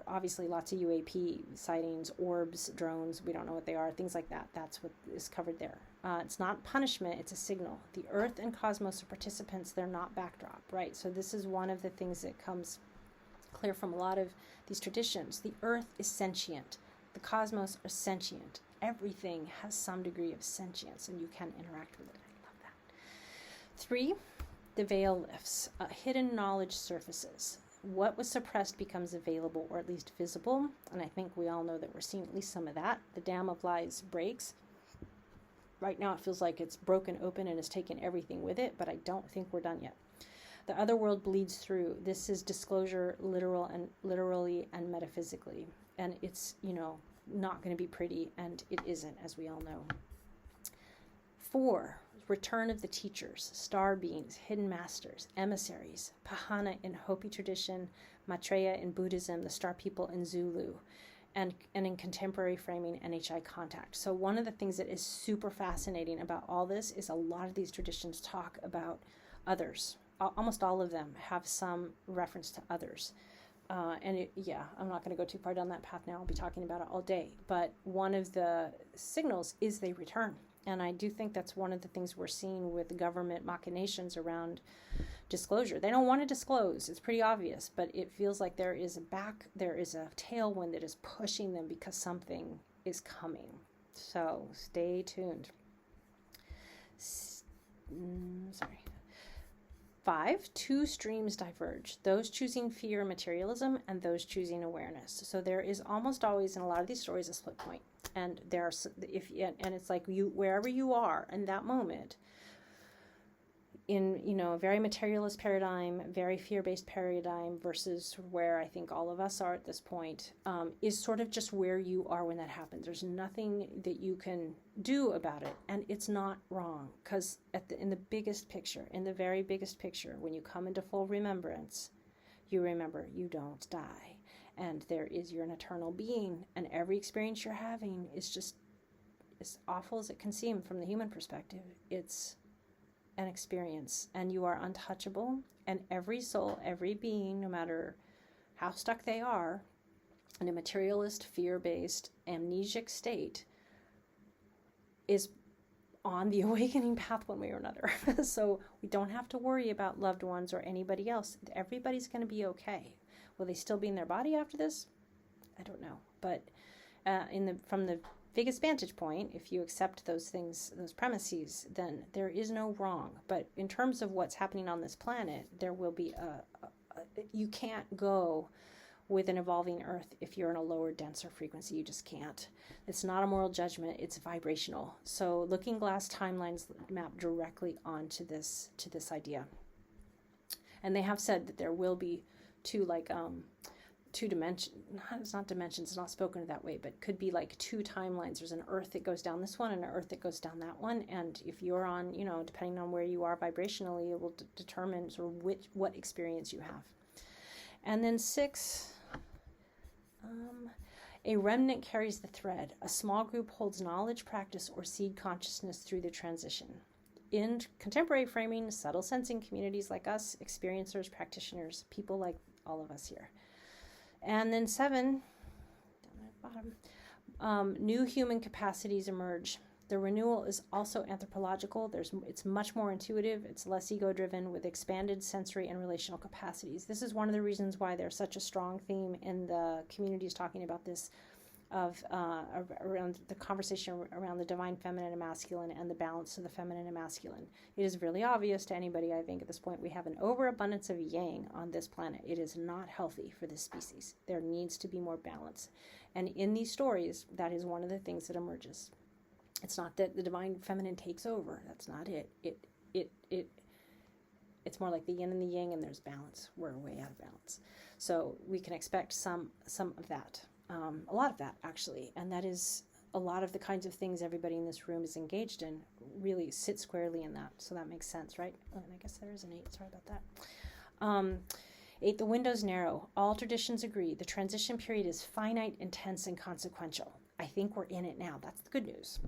Obviously lots of UAP sightings, orbs, drones, we don't know what they are, things like that. That's what is covered there. It's not punishment, it's a signal. The earth and cosmos are participants, they're not backdrop, right? So this is one of the things that comes clear from a lot of these traditions. The earth is sentient. The cosmos are sentient. Everything has some degree of sentience, and you can interact with it. I love that. 3, The veil lifts. Hidden knowledge surfaces. What was suppressed becomes available, or at least visible. And I think we all know that we're seeing at least some of that. The dam of lies breaks. Right now it feels like it's broken open and has taken everything with it, but I don't think we're done yet. The other world bleeds through. This is disclosure, literally and metaphysically. And it's, not going to be pretty, and it isn't, as we all know. 4, return of the teachers, star beings, hidden masters, emissaries, Pahana in Hopi tradition, Maitreya in Buddhism, the star people in Zulu, and in contemporary framing, NHI contact. So one of the things that is super fascinating about all this is a lot of these traditions talk about others. Almost all of them have some reference to others. I'm not going to go too far down that path now. I'll be talking about it all day. But one of the signals is they return. And I do think that's one of the things we're seeing with government machinations around disclosure. They don't want to disclose. It's pretty obvious. But it feels like there is a tailwind that is pushing them because something is coming. So stay tuned. 5, 2 streams diverge, those choosing fear and materialism and those choosing awareness. So there is almost always in a lot of these stories a split point. And it's like wherever you are in that moment, in a very materialist paradigm, very fear-based paradigm versus where I think all of us are at this point, is sort of just where you are when that happens. There's nothing that you can do about it, and it's not wrong, because in the biggest picture, in the very biggest picture, when you come into full remembrance, you remember you don't die, and you're an eternal being, and every experience you're having is just as awful as it can seem from the human perspective. It's an experience, and you are untouchable, and every soul, every being, no matter how stuck they are in a materialist, fear-based, amnesic state, is on the awakening path one way or another. So we don't have to worry about loved ones or anybody else. Everybody's going to be okay. Will they still be in their body after this? I don't know. But from the biggest vantage point, if you accept those things, those premises, then there is no wrong. But in terms of what's happening on this planet, there will be you can't go with an evolving Earth if you're in a lower, denser frequency. You just can't. It's not a moral judgment. It's vibrational. So Looking Glass timelines map directly onto this idea. And they have said that there will be two dimensions. It's not dimensions. It's not spoken of that way, but could be like 2 timelines. There's an Earth that goes down this one and an Earth that goes down that one. And if you're on, depending on where you are vibrationally, it will determine sort of what experience you have. And then 6. A remnant carries the thread. A small group holds knowledge, practice, or seed consciousness through the transition. In contemporary framing, subtle sensing communities like us, experiencers, practitioners, people like all of us here. And then 7, down at the bottom, new human capacities emerge. The renewal is also anthropological. It's much more intuitive. It's less ego-driven with expanded sensory and relational capacities. This is one of the reasons why there's such a strong theme in the communities talking about this, around the conversation around the divine feminine and masculine and the balance of the feminine and masculine. It is really obvious to anybody, I think, at this point, we have an overabundance of yang on this planet. It is not healthy for this species. There needs to be more balance. And in these stories, that is one of the things that emerges. It's not that the divine feminine takes over. That's not it. It's more like the yin and the yang, and there's balance. We're way out of balance. So we can expect some of that. A lot of that, actually. And that is a lot of the kinds of things everybody in this room is engaged in really sit squarely in that. So that makes sense, right? And I guess there is an 8. Sorry about that. 8, the window's narrow. All traditions agree. The transition period is finite, intense, and consequential. I think we're in it now. That's the good news.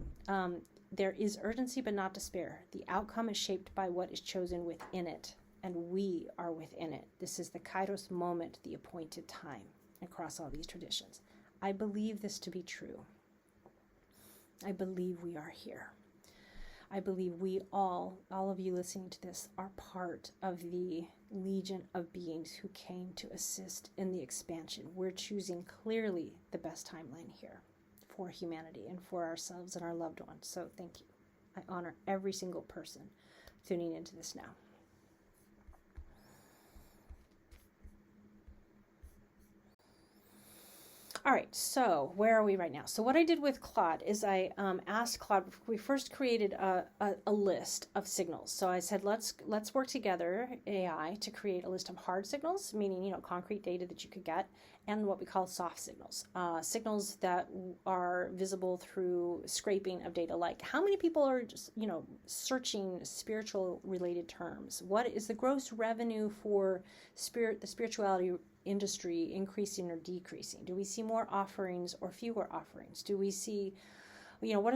There is urgency, but not despair. The outcome is shaped by what is chosen within it, and we are within it. This is the kairos moment, the appointed time, across all these traditions. I believe this to be true. I believe we are here. I believe we all of you listening to this, are part of the legion of beings who came to assist in the expansion. We're choosing clearly the best timeline here for humanity and for ourselves and our loved ones. So thank you. I honor every single person tuning into this now. All right, so where are we right now? So what I did with Claude is I asked Claude, we first created a list of signals. So I said, let's work together, AI, to create a list of hard signals, meaning, you know, concrete data that you could get, and what we call soft signals, signals that are visible through scraping of data, like how many people are just, you know, searching spiritual related terms. What is the gross revenue for the spirituality industry increasing or decreasing? Do we see more offerings or fewer offerings? Do we see, you know, what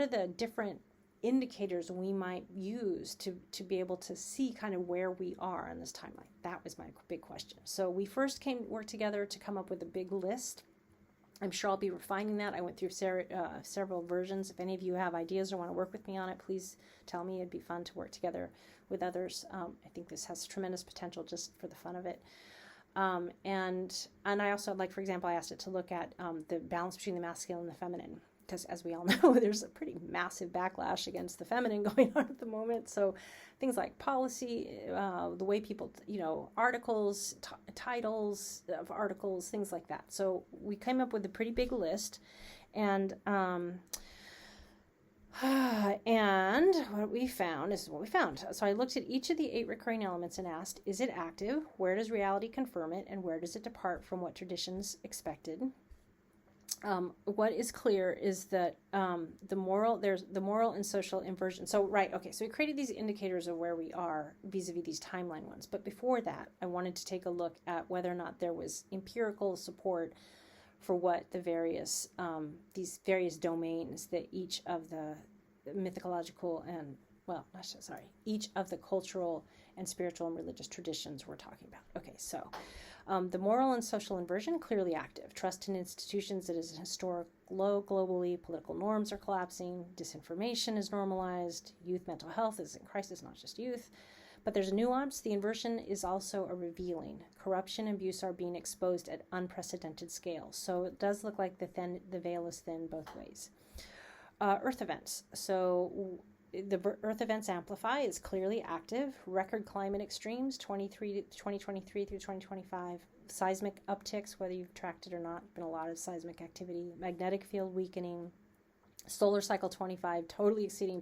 are the different indicators we might use to be able to see kind of where we are on this timeline? That was my big question. So we first worked together to come up with a big list. I'm sure I'll be refining that. I went through several versions. If any of you have ideas or want to work with me on it, please tell me. It'd be fun to work together with others. I think this has tremendous potential just for the fun of it. And I also, like, for example, I asked it to look at the balance between the masculine and the feminine, because as we all know, there's a pretty massive backlash against the feminine going on at the moment. So things like policy, the way people, you know, articles, titles of articles, things like that. So we came up with a pretty big list, and what we found is what we found. So I looked at each of the 8 recurring elements and asked, is it active? Where does reality confirm it? And where does it depart from what traditions expected? What is clear is that there's the moral and social inversion. So, right, okay, so we created these indicators of where we are vis-a-vis these timeline ones. But before that, I wanted to take a look at whether or not there was empirical support for what the various these various domains that each of the mythological and, well, each of the cultural and spiritual and religious traditions we're talking about. Okay, so the moral and social inversion, clearly active. Trust in institutions that is a historic low globally. Political norms are collapsing. Disinformation is normalized. Youth mental health is in crisis, not just youth. But there's a nuance. The inversion is also a revealing. Corruption and abuse are being exposed at unprecedented scale. So it does look like the veil is thin both ways. Earth events. So the Earth events amplify is clearly active. Record climate extremes, 2023 through 2025. Seismic upticks, whether you've tracked it or not. Been a lot of seismic activity. Magnetic field weakening. Solar cycle 25, totally exceeding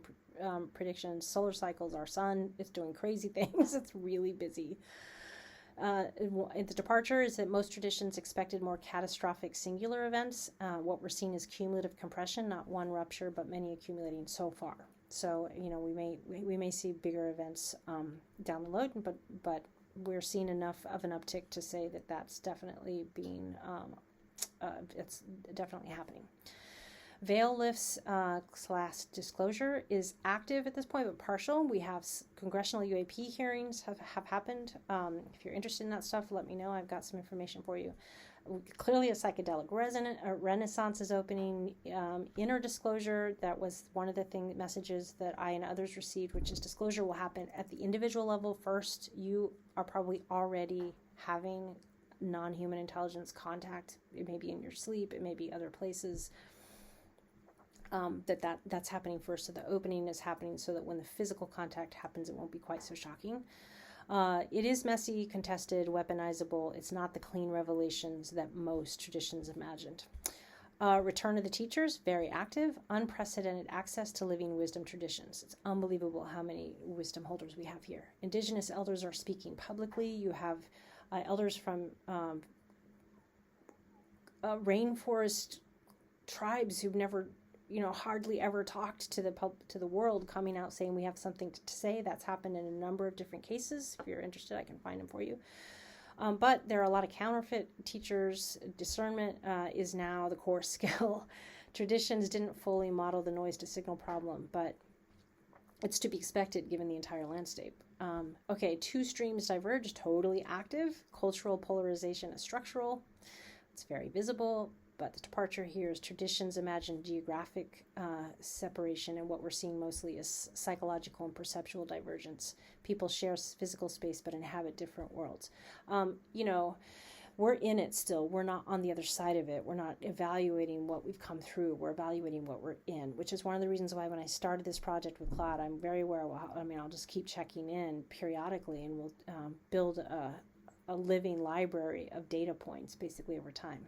predictions. Solar cycles, our sun, it's doing crazy things. It's really busy. The departure is that most traditions expected more catastrophic singular events. What we're seeing is cumulative compression, not one rupture, but many accumulating so far. So, you know, we may see bigger events down the road, but we're seeing enough of an uptick to say that that's definitely being it's definitely happening. Veil lifts / disclosure is active at this point, but partial. We have congressional UAP hearings have happened. If you're interested in that stuff, let me know. I've got some information for you. Clearly, a psychedelic renaissance is opening. Inner disclosure, that was one of the messages that I and others received, which is disclosure will happen at the individual level first. You are probably already having non-human intelligence contact. It may be in your sleep. It may be other places. That's happening first. So the opening is happening so that when the physical contact happens, it won't be quite so shocking. It is messy, contested, weaponizable. It's not the clean revelations that most traditions imagined. Return of the teachers, very active. Unprecedented access to living wisdom traditions. It's unbelievable how many wisdom holders we have here. Indigenous elders are speaking publicly. You have elders from rainforest tribes who've never, hardly ever talked to the world, coming out saying we have something to say. That's happened in a number of different cases. If you're interested, I can find them for you. But there are a lot of counterfeit teachers. Discernment is now the core skill. Traditions didn't fully model the noise to signal problem, but it's to be expected given the entire landscape. Okay, two streams diverge, totally active. Cultural polarization is structural. It's very visible. But the departure here is traditions imagine geographic separation, and what we're seeing mostly is psychological and perceptual divergence. People share physical space but inhabit different worlds. We're in it still. We're not on the other side of it. We're not evaluating what we've come through. We're evaluating what we're in, which is one of the reasons why when I started this project with Claude, I'm very aware of, I'll just keep checking in periodically, and we'll build a living library of data points basically over time.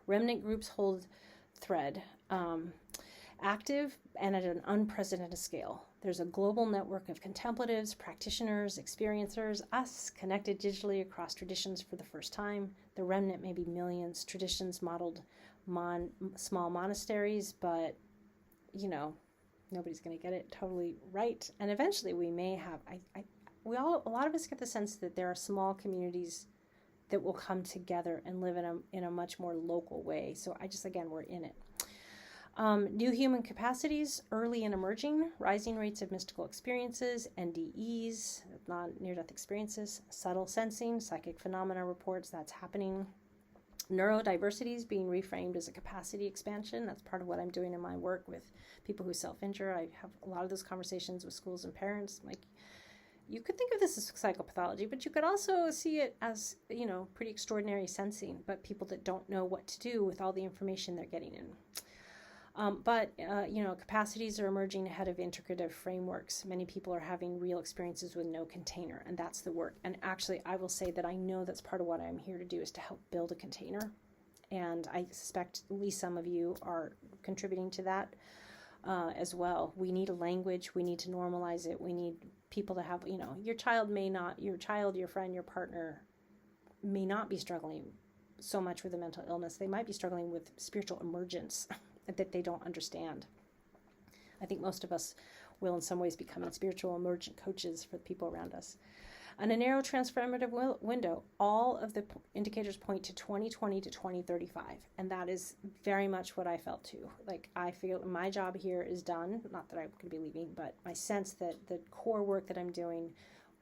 Remnant groups hold thread, active and at an unprecedented scale. There's a global network of contemplatives, practitioners, experiencers, us connected digitally across traditions for the first time. The remnant may be millions, traditions modeled small monasteries, but, nobody's going to get it totally right. And eventually we may have, a lot of us get the sense that there are small communities that will come together and live in a much more local way. So we're in it. New human capacities, early and emerging, rising rates of mystical experiences, NDEs, non-near-death experiences, subtle sensing, psychic phenomena reports, that's happening. Neurodiversity is being reframed as a capacity expansion. That's part of what I'm doing in my work with people who self-injure. I have a lot of those conversations with schools and parents. Like, you could think of this as psychopathology, but you could also see it as, pretty extraordinary sensing, but people that don't know what to do with all the information they're getting in. Capacities are emerging ahead of integrative frameworks. Many people are having real experiences with no container, and that's the work. And actually, I will say that I know that's part of what I'm here to do, is to help build a container. And I suspect at least some of you are contributing to that as well. We need a language. We need to normalize it. We need people to have, your child, your friend, your partner may not be struggling so much with a mental illness. They might be struggling with spiritual emergence that they don't understand. I think most of us will in some ways become spiritual emergent coaches for the people around us. On a narrow transformative window, all of the indicators point to 2020 to 2035. And that is very much what I felt too. Like, I feel my job here is done. Not that I'm going to be leaving, but my sense that the core work that I'm doing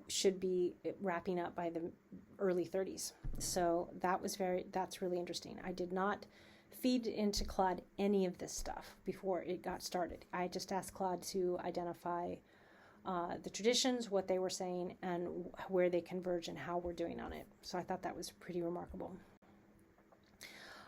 should be wrapping up by the early 30s. So that's really interesting. I did not feed into Claude any of this stuff before it got started. I just asked Claude to identify the traditions, what they were saying, and where they converge and how we're doing on it. So I thought that was pretty remarkable.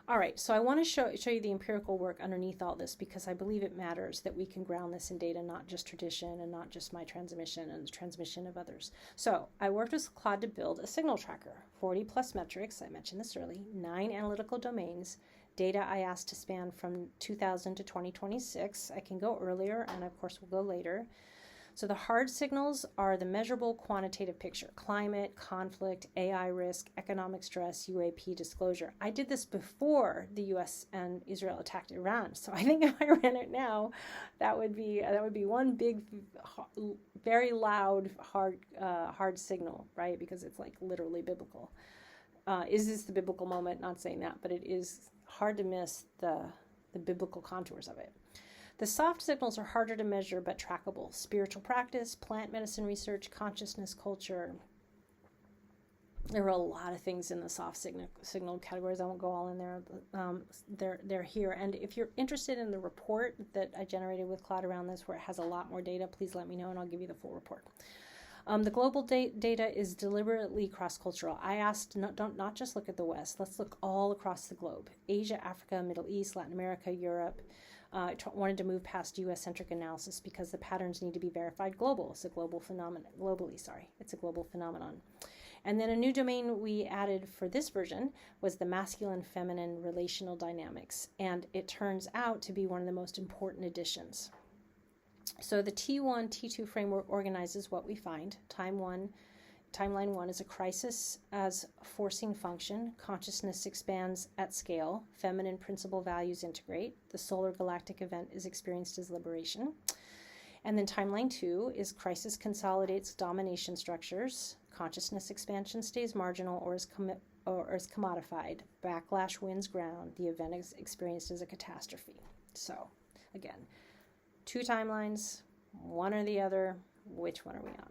All right, so I want to show you the empirical work underneath all this, because I believe it matters that we can ground this in data, not just tradition and not just my transmission and the transmission of others. So I worked with Claude to build a signal tracker, 40 plus metrics, I mentioned this early, 9 analytical domains, data I asked to span from 2000 to 2026. I can go earlier, and of course we'll go later. So the hard signals are the measurable quantitative picture: climate, conflict, AI risk, economic stress, UAP disclosure. I did this before the US and Israel attacked Iran. So I think if I ran it now, that would be one big, very loud, hard signal, right? Because it's like literally biblical. Is this the biblical moment? Not saying that, but it is hard to miss the biblical contours of it. The soft signals are harder to measure but trackable: spiritual practice, plant medicine research, consciousness, culture. There are a lot of things in the soft signal categories. I won't go all in there. They're here. And if you're interested in the report that I generated with Claude around this, where it has a lot more data, please let me know and I'll give you the full report. The global data is deliberately cross-cultural. I asked not just look at the West. Let's look all across the globe: Asia, Africa, Middle East, Latin America, Europe. I wanted to move past U.S.-centric analysis because the patterns need to be verified global. It's a global phenomenon. It's a global phenomenon. And then a new domain we added for this version was the masculine-feminine relational dynamics, and it turns out to be one of the most important additions. So the T1, T2 framework organizes what we find. Timeline 1 is a crisis as forcing function. Consciousness expands at scale. Feminine principle values integrate. The solar galactic event is experienced as liberation. And then timeline 2 is crisis consolidates domination structures. Consciousness expansion stays marginal or is commodified. Backlash wins ground. The event is experienced as a catastrophe. So, again, 2 timelines, one or the other. Which one are we on?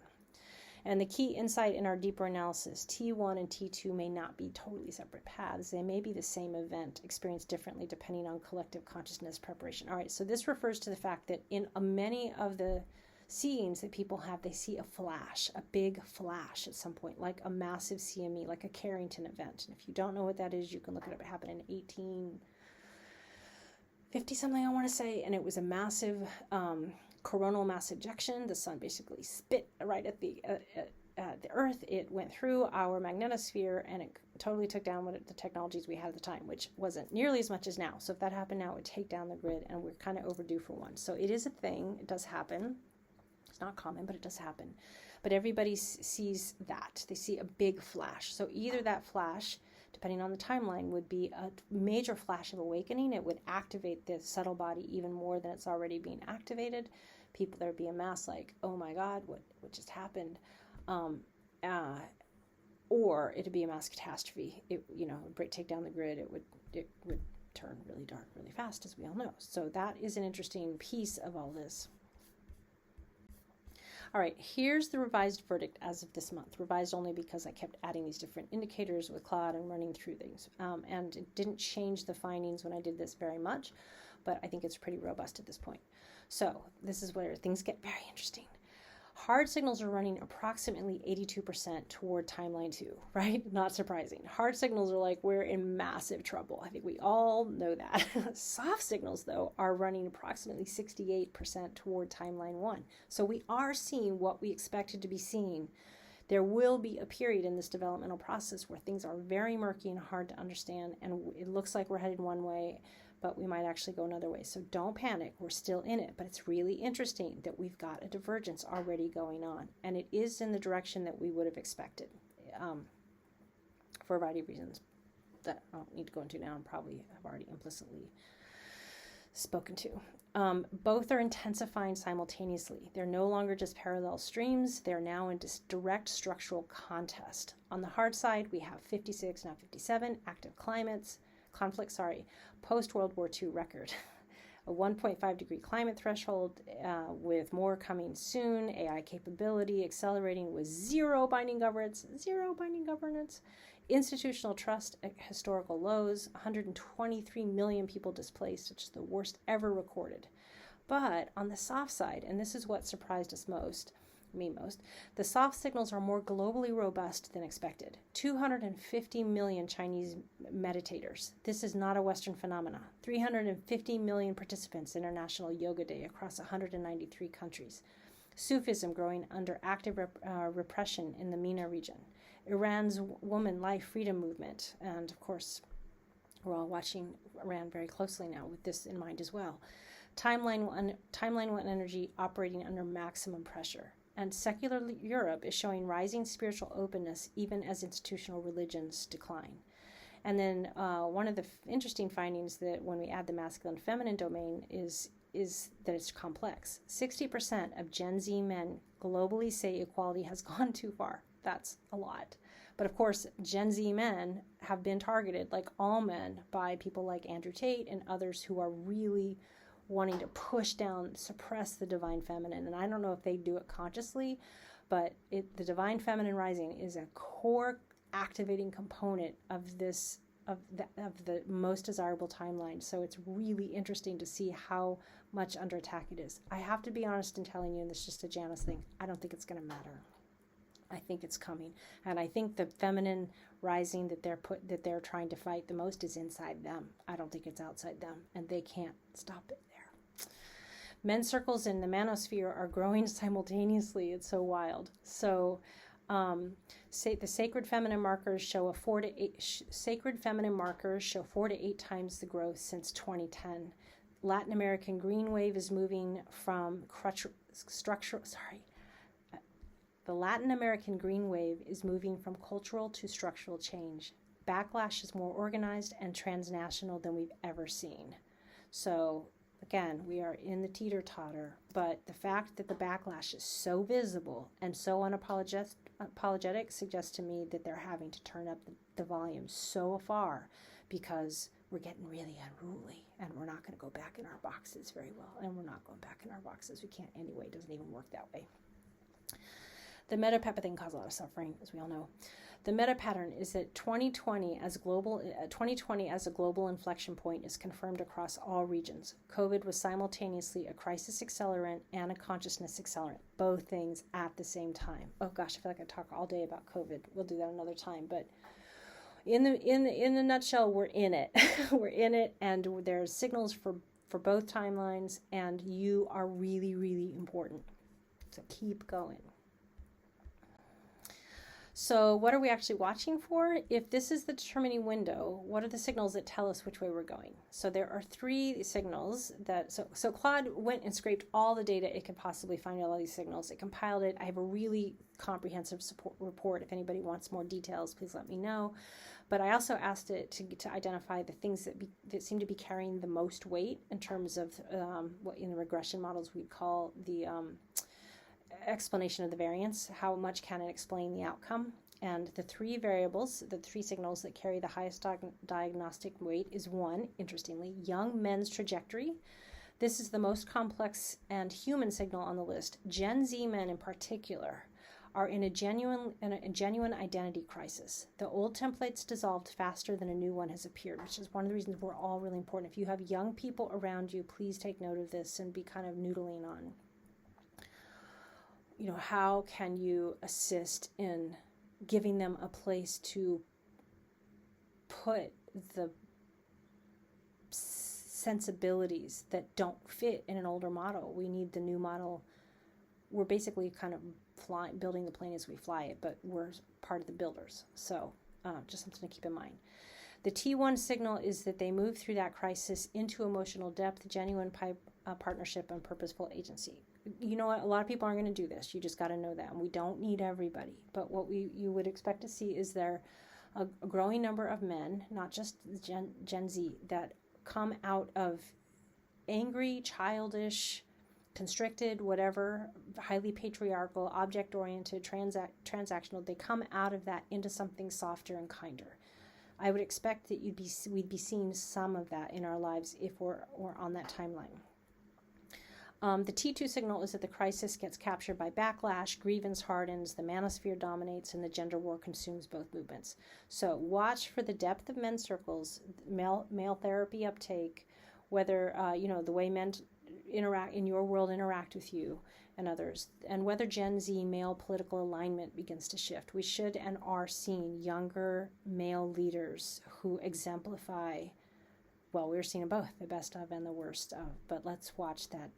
And the key insight in our deeper analysis: T1 and T2 may not be totally separate paths. They may be the same event, experienced differently depending on collective consciousness preparation. All right, so this refers to the fact that in many of the seeings that people have, they see a flash, a big flash at some point, like a massive CME, like a Carrington event. And if you don't know what that is, you can look it up. It happened in 1850 something, I want to say, and it was a massive coronal mass ejection. The sun basically spit right at the the Earth, it went through our magnetosphere, and it totally took down the technologies we had at the time, which wasn't nearly as much as now. So if that happened now, it would take down the grid, and we're kind of overdue for one. So it is a thing. It does happen. It's not common, but it does happen. But everybody sees that. They see a big flash. So either that flash, depending on the timeline, would be a major flash of awakening. It would activate the subtle body even more than it's already being activated. People, there'd be a mass like, oh my God, what just happened? Or it'd be a mass catastrophe. It, take down the grid. It would turn really dark really fast, as we all know. So that is an interesting piece of all this. All right, here's the revised verdict as of this month. Revised only because I kept adding these different indicators with Claude and running through things. And it didn't change the findings when I did this very much, but I think it's pretty robust at this point. So this is where things get very interesting. Hard signals are running approximately 82% toward timeline 2, right? Not surprising. Hard signals are like, we're in massive trouble. I think we all know that. Soft signals, though, are running approximately 68% toward timeline 1. So we are seeing what we expected to be seeing. There will be a period in this developmental process where things are very murky and hard to understand, and it looks like we're headed one way, but we might actually go another way. So don't panic. We're still in it. But it's really interesting that we've got a divergence already going on. And it is in the direction that we would have expected for a variety of reasons that I don't need to go into now and probably have already implicitly spoken to. Both are intensifying simultaneously. They're no longer just parallel streams. They're now in direct structural contest. On the hard side, we have 56, now 57 active conflicts, post-World War II record. A 1.5 degree climate threshold with more coming soon, AI capability accelerating with zero binding governance, institutional trust at historical lows, 123 million people displaced, which is the worst ever recorded. But on the soft side, and this is what surprised us most, the soft signals are more globally robust than expected. 250 million Chinese meditators. This is not a Western phenomenon. 350 million participants in International Yoga Day across 193 countries. Sufism growing under active repression in the MENA region. Iran's woman life freedom movement. And of course, we're all watching Iran very closely now with this in mind as well. Timeline one energy operating under maximum pressure. And secular Europe is showing rising spiritual openness even as institutional religions decline. And then one of the interesting findings that when we add the masculine-feminine domain is that it's complex. 60% of Gen Z men globally say equality has gone too far. That's a lot. But of course, Gen Z men have been targeted, like all men, by people like Andrew Tate and others who are really wanting to push down, suppress the divine feminine. And I don't know if they do it consciously, but the divine feminine rising is a core activating component of this, of the most desirable timeline. So it's really interesting to see how much under attack it is. I have to be honest in telling you, and this is just a Janice thing, I don't think it's going to matter. I think it's coming. And I think the feminine rising that they're trying to fight the most is inside them. I don't think it's outside them, and they can't stop it there. Men's circles in the manosphere are growing simultaneously. It's so wild. So the sacred feminine markers show 4 to 8 times the growth since 2010. Latin American green wave is moving from the Latin American green wave is moving from cultural to structural change. Backlash is more organized and transnational than we've ever seen. So again, we are in the teeter-totter, but the fact that the backlash is so visible and so unapologetic suggests to me that they're having to turn up the volume so far because we're getting really unruly and we're not going to go back in our boxes very well. And we're not going back in our boxes. We can't anyway. It doesn't even work that way. The meta thing caused a lot of suffering, as we all know. The meta pattern is that 2020 as a global inflection point is confirmed across all regions. COVID was simultaneously a crisis accelerant and a consciousness accelerant, both things at the same time. Oh gosh, I feel like I talk all day about COVID. We'll do that another time, but in the nutshell, we're in it. We're in it, and there's signals for both timelines, and you are really, really important. So keep going. So what are we actually watching for? If this is the determining window, what are the signals that tell us which way we're going? So there are three signals that, so Claude went and scraped all the data it could possibly find, all these signals. It compiled it. I have a really comprehensive support report. If anybody wants more details, please let me know. But I also asked it to identify the things that seem to be carrying the most weight in terms of what in the regression models we'd call the explanation of the variance. How much can it explain the outcome? And the three variables, the three signals that carry the highest diagnostic weight is one, interestingly, young men's trajectory. This is the most complex and human signal on the list. Gen Z men in particular are in a genuine identity crisis. The old template's dissolved faster than a new one has appeared, which is one of the reasons we're all really important. If you have young people around you, please take note of this and be kind of noodling on, how can you assist in giving them a place to put the sensibilities that don't fit in an older model. We need the new model. We're basically kind of building the plane as we fly it, but we're part of the builders. So just something to keep in mind. The T1 signal is that they move through that crisis into emotional depth, genuine partnership, and purposeful agency. You know what? A lot of people aren't going to do this. You just got to know that. And we don't need everybody. But what you would expect to see is there a growing number of men, not just Gen Z, that come out of angry, childish, constricted, whatever, highly patriarchal, object-oriented, transactional. They come out of that into something softer and kinder. I would expect that we'd be seeing some of that in our lives if we're on that timeline. The T2 signal is that the crisis gets captured by backlash, grievance hardens, the manosphere dominates, and the gender war consumes both movements. So watch for the depth of men's circles, male therapy uptake, whether, the way men interact in your world interact with you and others, and whether Gen Z male political alignment begins to shift. We should and are seeing younger male leaders who exemplify, well, we're seeing both, the best of and the worst of, but let's watch that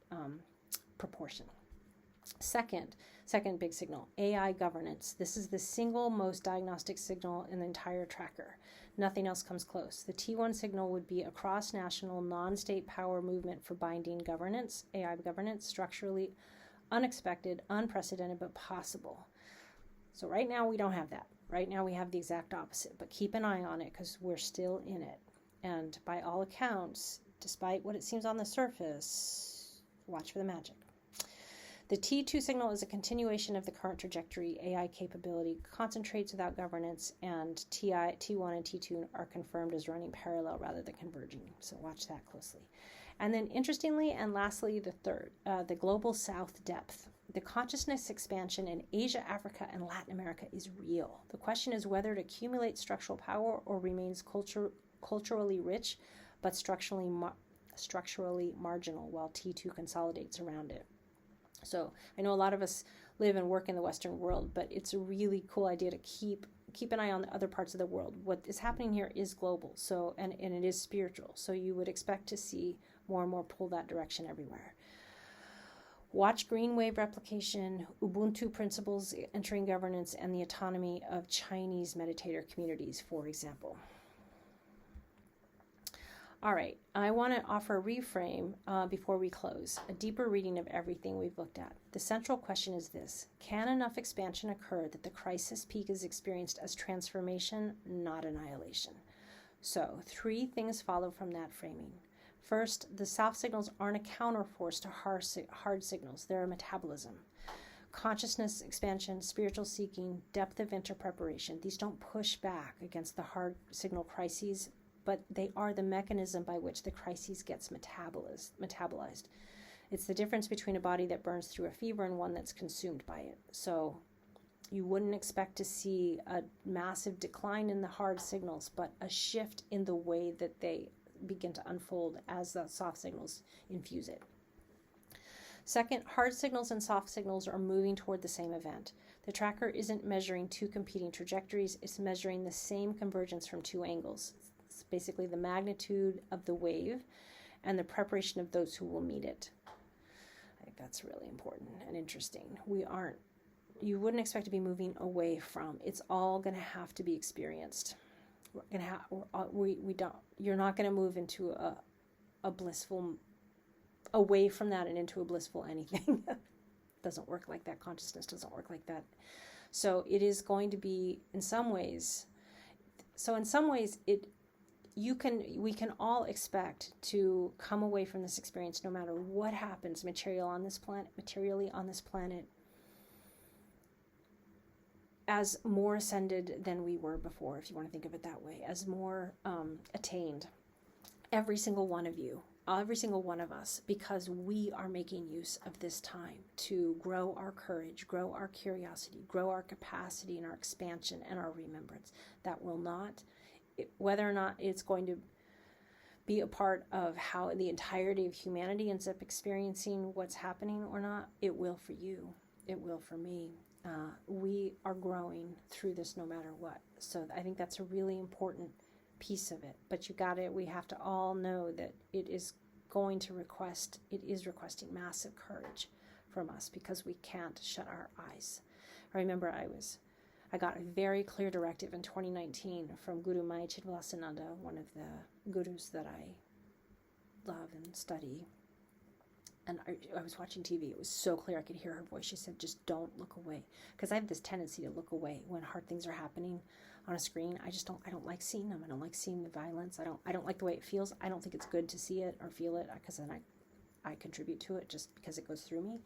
proportion. Second big signal, AI governance. This is the single most diagnostic signal in the entire tracker. Nothing else comes close. The T1 signal would be a cross-national, non-state power movement for binding governance, AI governance, structurally unexpected, unprecedented, but possible. So right now we don't have that. Right now we have the exact opposite, but keep an eye on it because we're still in it. And by all accounts, despite what it seems on the surface, watch for the magic. The T2 signal is a continuation of the current trajectory. AI capability concentrates without governance, and T1 and T2 are confirmed as running parallel rather than converging. So watch that closely. And then interestingly, and lastly, the third, the global south depth. The consciousness expansion in Asia, Africa, and Latin America is real. The question is whether it accumulates structural power or remains culturally rich, but structurally marginal while T2 consolidates around it. So I know a lot of us live and work in the Western world, but it's a really cool idea to keep an eye on the other parts of the world. What is happening here is global, so and it is spiritual. So you would expect to see more and more pull that direction everywhere. Watch green wave replication, Ubuntu principles entering governance, and the autonomy of Chinese meditator communities, for example. All right, I want to offer a reframe before we close, a deeper reading of everything we've looked at. The central question is this: can enough expansion occur that the crisis peak is experienced as transformation, not annihilation? So 3 things follow from that framing. First, the soft signals aren't a counterforce to hard signals. They're a metabolism. Consciousness expansion, spiritual seeking, depth of interpretation. These don't push back against the hard signal crises, but they are the mechanism by which the crisis gets metabolized. It's the difference between a body that burns through a fever and one that's consumed by it. So you wouldn't expect to see a massive decline in the hard signals, but a shift in the way that they begin to unfold as the soft signals infuse it. Second, hard signals and soft signals are moving toward the same event. The tracker isn't measuring 2 competing trajectories, it's measuring the same convergence from 2 angles. It's basically the magnitude of the wave and the preparation of those who will meet it. I think that's really important and interesting. We aren't you wouldn't expect to be moving away from. It's all going to have to be experienced. We're going to have, we don't, you're not going to move into a blissful, away from that and into a blissful anything. Doesn't work like that. Consciousness doesn't work like that. So it is going to be in some ways, we can all expect to come away from this experience no matter what happens materially on this planet, as more ascended than we were before, if you want to think of it that way, as more attained. Every single one of you, every single one of us, because we are making use of this time to grow our courage, grow our curiosity, grow our capacity and our expansion and our remembrance. That will not, whether or not it's going to be a part of how the entirety of humanity ends up experiencing what's happening or not, it will for you. It will for me. We are growing through this no matter what. So I think that's a really important piece of it. But we have to all know that it is requesting massive courage from us, because we can't shut our eyes. I remember I got a very clear directive in 2019 from Guru Maya Chidvilasananda, one of the gurus that I love and study. And I was watching TV. It was so clear. I could hear her voice. She said, just don't look away. Because I have this tendency to look away when hard things are happening on a screen. I don't like seeing them. I don't like seeing the violence. I don't like the way it feels. I don't think it's good to see it or feel it, because then I contribute to it just because it goes through me.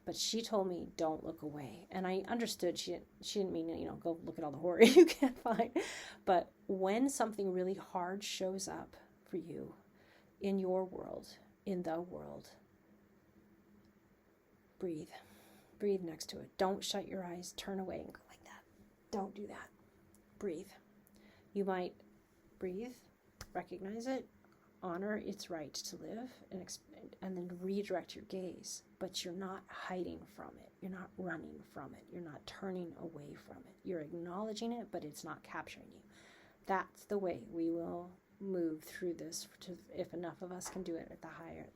But she told me, don't look away. And I understood she didn't mean, go look at all the horror you can't find. But when something really hard shows up for you in your world, in the world, breathe. Breathe next to it. Don't shut your eyes, turn away and go like that. Don't do that. Breathe. You might breathe, recognize it, honor its right to live, and then redirect your gaze. But you're not hiding from it. You're not running from it. You're not turning away from it. You're acknowledging it, but it's not capturing you. That's the way we will move through this, if enough of us can do it at the higher,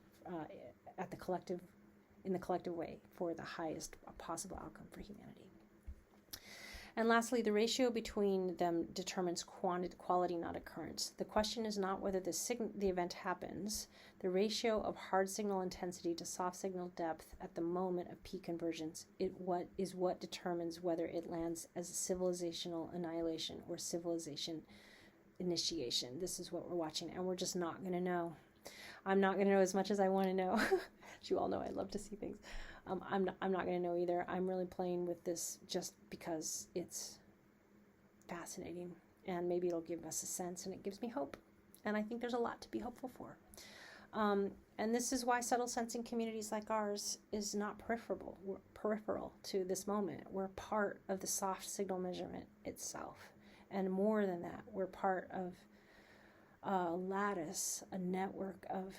in the collective way, for the highest possible outcome for humanity. And lastly, the ratio between them determines quality, not occurrence. The question is not whether the event happens. The ratio of hard signal intensity to soft signal depth at the moment of peak convergence is what determines whether it lands as a civilizational annihilation or civilization initiation. This is what we're watching, and we're just not going to know. I'm not going to know as much as I want to know. As you all know, I love to see things. I'm not going to know either. I'm really playing with this just because it's fascinating, and maybe it'll give us a sense, and it gives me hope. And I think there's a lot to be hopeful for. And this is why subtle sensing communities like ours is not peripheral to this moment. We're part of the soft signal measurement itself. And more than that, we're part of a lattice, a network of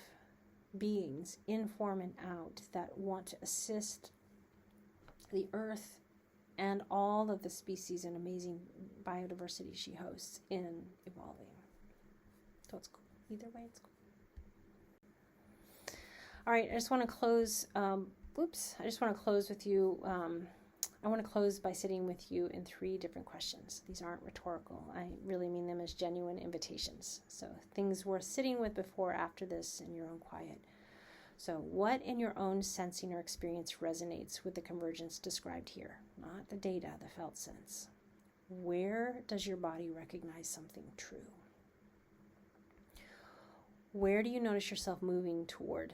beings in form and out that want to assist the earth and all of the species and amazing biodiversity she hosts in evolving. So it's cool. Either way, it's cool. All right, I just want to close. I just want to close with you. I want to close by sitting with you in 3 different questions. These aren't rhetorical. I really mean them as genuine invitations. So things worth sitting with before, after this, in your own quiet. So what in your own sensing or experience resonates with the convergence described here? Not the data, the felt sense. Where does your body recognize something true? Where do you notice yourself moving toward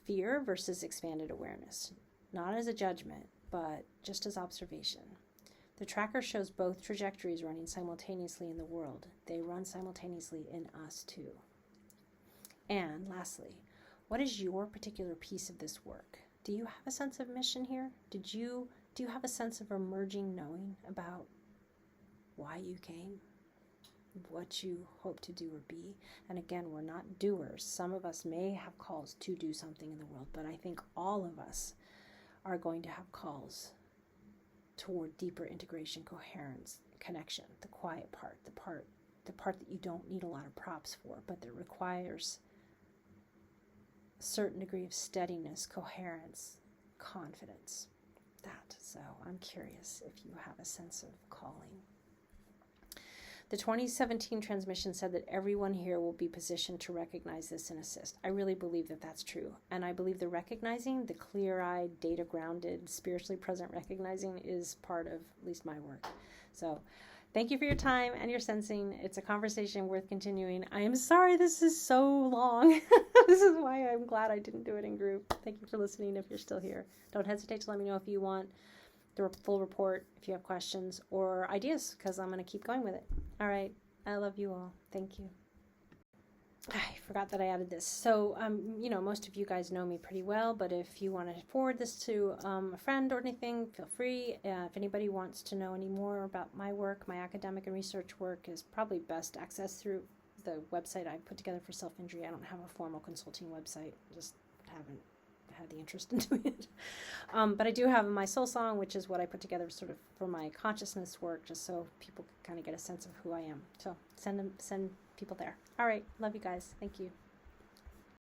fear versus expanded awareness? Not as a judgment, but just as observation. The tracker shows both trajectories running simultaneously in the world. They run simultaneously in us too. And lastly, what is your particular piece of this work? Do you have a sense of mission here? Do you have a sense of emerging knowing about why you came? What you hope to do or be? And again, we're not doers. Some of us may have calls to do something in the world, but I think all of us are going to have calls toward deeper integration, coherence, connection, the quiet part, the part that you don't need a lot of props for, but that requires a certain degree of steadiness, coherence, confidence. that. So I'm curious if you have a sense of calling. The 2017 transmission said that everyone here will be positioned to recognize this and assist. I really believe that that's true. And I believe the recognizing, the clear-eyed, data-grounded, spiritually present recognizing is part of at least my work. So thank you for your time and your sensing. It's a conversation worth continuing. I am sorry this is so long. This is why I'm glad I didn't do it in group. Thank you for listening if you're still here. Don't hesitate to let me know if you want the full report, if you have questions or ideas, because I'm going to keep going with it. All right. I love you all. Thank you. I forgot that I added this. So, most of you guys know me pretty well, but if you want to forward this to a friend or anything, feel free. If anybody wants to know any more about my work, my academic and research work is probably best accessed through the website I put together for self-injury. I don't have a formal consulting website. I just haven't had the interest in doing it. But I do have my soul song, which is what I put together sort of for my consciousness work, just so people can kind of get a sense of who I am. So send people there. All right. Love you guys. Thank you.